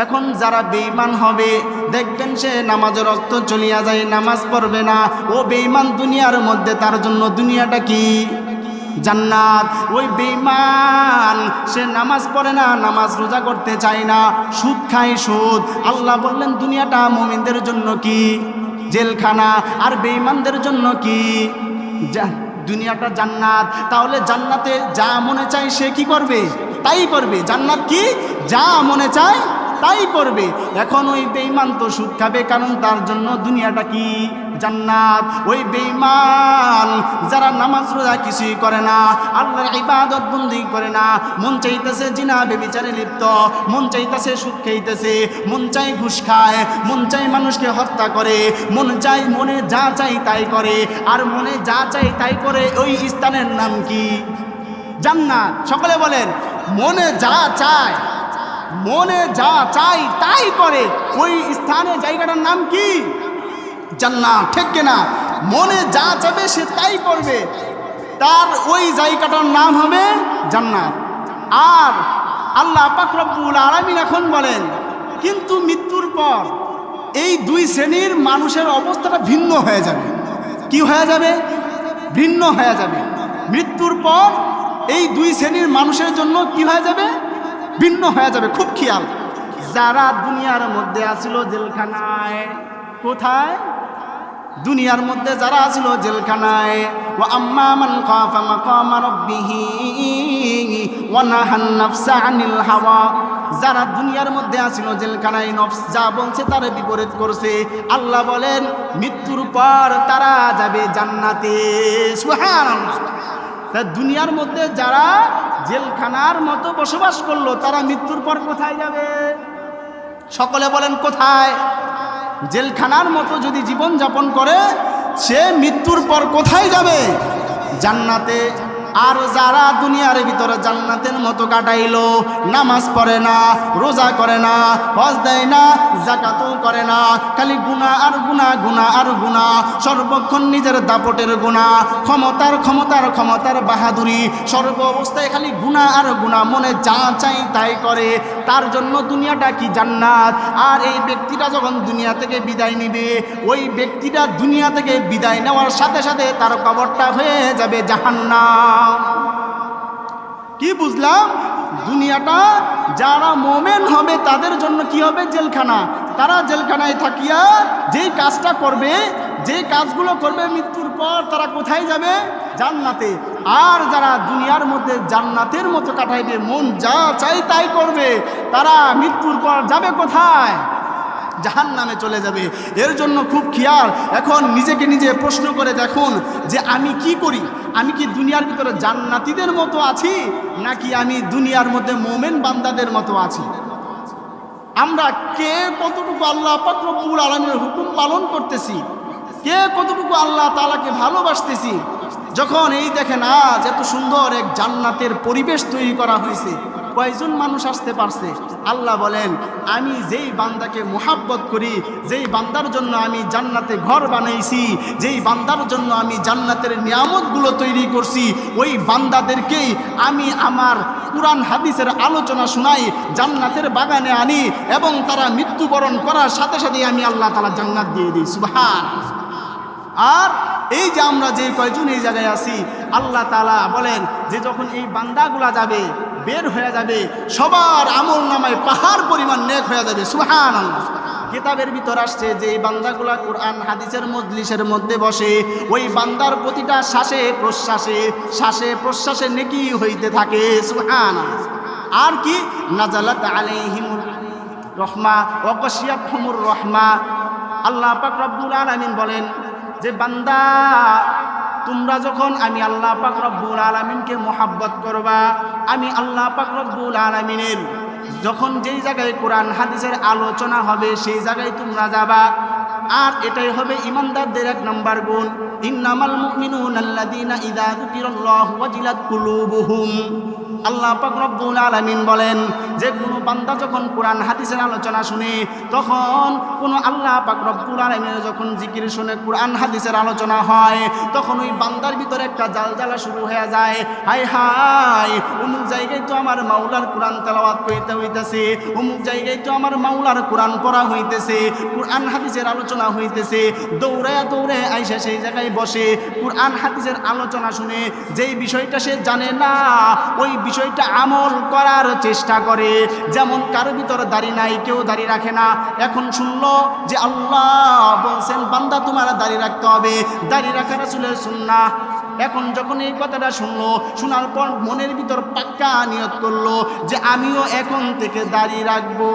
এখন যারা বেঈমান হবে দেখবেন সে নামাজের রক্ত চলিয়া যায়, নামাজ পড়বে না। ও বেঈমান দুনিয়ার মধ্যে, তার জন্য দুনিয়াটা কি? জান্নাত। ওই বেঈমান সে নামাজ পড়ে না, নামাজ রোজা করতে চায় না, সুদ খায়, সুদ। আল্লাহ বললেন দুনিয়াটা মুমিনদের জন্য কি? জেলখানা। আর বেঈমানদের জন্য কি? দুনিয়াটা জান্নাত। তাহলে জান্নাতে যা মনে চায় সে কি করবে? তাই করবে। জান্নাত কি? যা মনে চায় তাই করবে। এখন ওই বেঈমান তো সুদ খাবে, কারণ তার জন্য দুনিয়াটা কি? জান্নাত। ওই বেঈমান যারা নামাজ রোজা কিছুই করে না, আল্লাহর ইবাদত বন্দি করে না, মন চাইতেছে জিনা ব্যভিচারে লিপ্ত, মন চাইতেছে সুদ খাইতেছে, মন চাই ঘুষ খায়, মন চাই মানুষকে হত্যা করে, মনে যা চাই তাই করে। আর মনে যা চাই তাই করে ওই স্থানের নাম কি? জান্নাত। সকলে বলেন মনে যা চায়, মনে যা চাই তাই করে ওই স্থানে জায়গাটার নাম কি? জান্নাত। ঠিক কিনা? মনে যা চাবে সে তাই করবে, তার ওই জায়গাটার নাম হবে জান্নাত। আর আল্লাহ পাক রব্বুল আলামিন এখন বলেন কিন্তু মৃত্যুর পর এই দুই শ্রেণীর মানুষের অবস্থাটা ভিন্ন হয়ে যাবে। কি হয়ে যাবে? ভিন্ন হয়ে যাবে। মৃত্যুর পর এই দুই শ্রেণীর মানুষের জন্য কি হয়ে যাবে? ভিন্ন হয়ে যাবে। খুব খেয়াল। যারা দুনিয়ার মধ্যে আসিল জেলখানায়, কোথায়? দুনিয়ার মধ্যে যারা আসিল জেলখানায়, ওয়া আম্মা মান খাফা মাকামা রাব্বিহি ওয়া নাহান নাফসা আনিল হাওয়া, যারা দুনিয়ার মধ্যে আসিল জেলখানায়, নফস যা বলছে তার বিপরীত করছে, আল্লাহ বলেন মৃত্যুর পর তারা যাবে জান্নাতে। সুবহানাল্লাহ। তা দুনিয়ার মধ্যে যারা জেলখানার মতো বসবাস করলো, তারা মৃত্যুর পর কোথায় যাবে? সকলে বলেন কোথায়? জেলখানার মতো যদি জীবন যাপন করে, সে মৃত্যুর পর কোথায় যাবে? জান্নাতে। আর যারা দুনিয়ার ভিতরে জান্নাতের মতো কাটাইলো, নামাজ পড়ে না, রোজা করে না, হজ দেয় না, যাকাতও করে না, খালি গুনাহ আর গুনাহ, গুনাহ আর গুনাহ, সর্বক্ষণ নিজের দাপটের গুনাহ, ক্ষমতার বাহাদুরি, সর্ব অবস্থায় খালি গুনাহ আর গুনাহ, মনে যা চাই তাই করে, তার জন্য দুনিয়াটা কি জান্নাত। আর এই ব্যক্তিটা যখন দুনিয়া থেকে বিদায় নিবে, ওই ব্যক্তিটা দুনিয়া থেকে বিদায় নেওয়ার সাথে সাথে তার কবরটা হয়ে যাবে জাহান্নাম। কি বুঝলাম? দুনিয়াটা যারা মোমেন হবে তাদের জন্য কি হবে? জেলখানা। তারা জেলখানায় থাকিয়া যেই কাজটা করবে, যে কাজগুলো করবে, মৃত্যুর পর তারা কোথায় যাবে? জান্নাতে। আর যারা দুনিয়ার মধ্যে জান্নাতের মতো কাটাইবে, মন যা চাই তাই করবে, তারা মৃত্যুর পর যাবে কোথায়? জাহান্নামে চলে যাবে। এর জন্য খুব খেয়াল। এখন নিজেকে নিজে প্রশ্ন করে দেখুন যে আমি কি করি? আমি কি দুনিয়ার ভিতরে জান্নাতীদের মতো আছি, নাকি আমি দুনিয়ার মধ্যে মোমেন বান্দাদের মতো আছি? আমরা কে কতটুকু আল্লাহ পাক রব্বুল আলামিনের হুকুম পালন করতেছি, কে কতটুকু আল্লাহ তাআলাকে ভালোবাসতেছি? যখন এই দেখেন আজ এত সুন্দর এক জান্নাতের পরিবেশ তৈরি করা হয়েছে, কয়জন মানুষ আসতে পারছে? আল্লাহ বলেন, আমি যেই বান্দাকে মুহাব্বত করি, যেই বান্দার জন্য আমি জান্নাতে ঘর বানাইছি, যেই বান্দার জন্য আমি জান্নাতের নিয়ামতগুলো তৈরি করছি, ওই বান্দাদেরকেই আমি আমার কুরআন হাদিসের আলোচনা শোনাই, জান্নাতের বাগানে আনি, এবং তারা মৃত্যুবরণ করার সাথে সাথে আমি আল্লাহ তাআলা জান্নাত দিয়ে দিই। সুবহান। আর এই যে আমরা যে কয়জন এই জায়গায় আছি, আল্লাহ তাআলা বলেন যে যখন এই বান্দাগুলা যাবে, বের হয়ে যাবে, সবার আমল নামায় পাহাড় পরিমাণ নেক হয়ে যাবে। সুবহানাল্লাহ। কিতাবের ভিতর আসছে যে এই বান্দাগুলা কুরআন হাদিসের মজলিসের মধ্যে বসে, ওই বান্দার প্রতিটা শ্বাসে প্রশ্বাসে নেকি হইতে থাকে। সুবহানাল্লাহ। আর কি? নাজালাত আলাইহিমুর রহমা ওয়া গাশিয়াতহুমুর রহমা। আল্লাহ পাক রব্বুল আলামিন বলেন যে বান্দা, তোমরা যখন আমি আল্লাহ পাক রব্বুল আলামিনকে মুহাব্বত করবা, আমি আল্লাহ পাক রব্বুল আলামিনের যখন যেই জায়গায় কোরআন হাদিসের আলোচনা হবে সেই জায়গায় তোমরা যাবা। আর এটাই হবে ইমানদারদের এক নাম্বার গুণ। ইন্নামাল মুমিনুনা আল্লাযীনা ইযা যুকিরাল্লাহু ওয়াজিলাত কুলুবুহুম। আল্লাহ পাক রব্বুল আলামিন বলেন যে কোনো বান্দা যখন কোরআন হাদিসের আলোচনা শুনে, তখন কোনো আল্লাহ পাক রব্বুল আলামিনের যখন জিকির শুনে, কোরআন হাদিসের আলোচনা হয়, তখন ওই বান্দার ভিতরে একটা জালজালা শুরু হয়ে যায়। হায় হায়, অমুক জায়গায় তো আমার মাওলার কোরআন তেলাওয়াত করতে হইতেছে, অমুক জায়গায় তো আমার মাওলার কোরআন পড়া হইতেছে, কোরআন হাদিসের আলোচনা হইতেছে। দৌড়ায়া দৌড়ে আইসা সেই জায়গায় বসে কোরআন হাদিসের আলোচনা শুনে যেই বিষয়টা সে জানে না, ওই বিষয়টা আমল করার চেষ্টা করে। যেমন কারো ভিতরে দাড়ি নাই, কেউ দাড়ি রাখে না, এখন শুনলো যে আল্লাহ বলছেন বান্দা তোমার দাড়ি রাখতে হবে, দাড়ি রাখা রাসূলের সুন্নাহ। এখন যখন এই কথাটা শুনলো, শোনার পর মনের ভিতর পাক্কা নিয়ত করলো যে আমিও এখন থেকে দাড়ি রাখবো।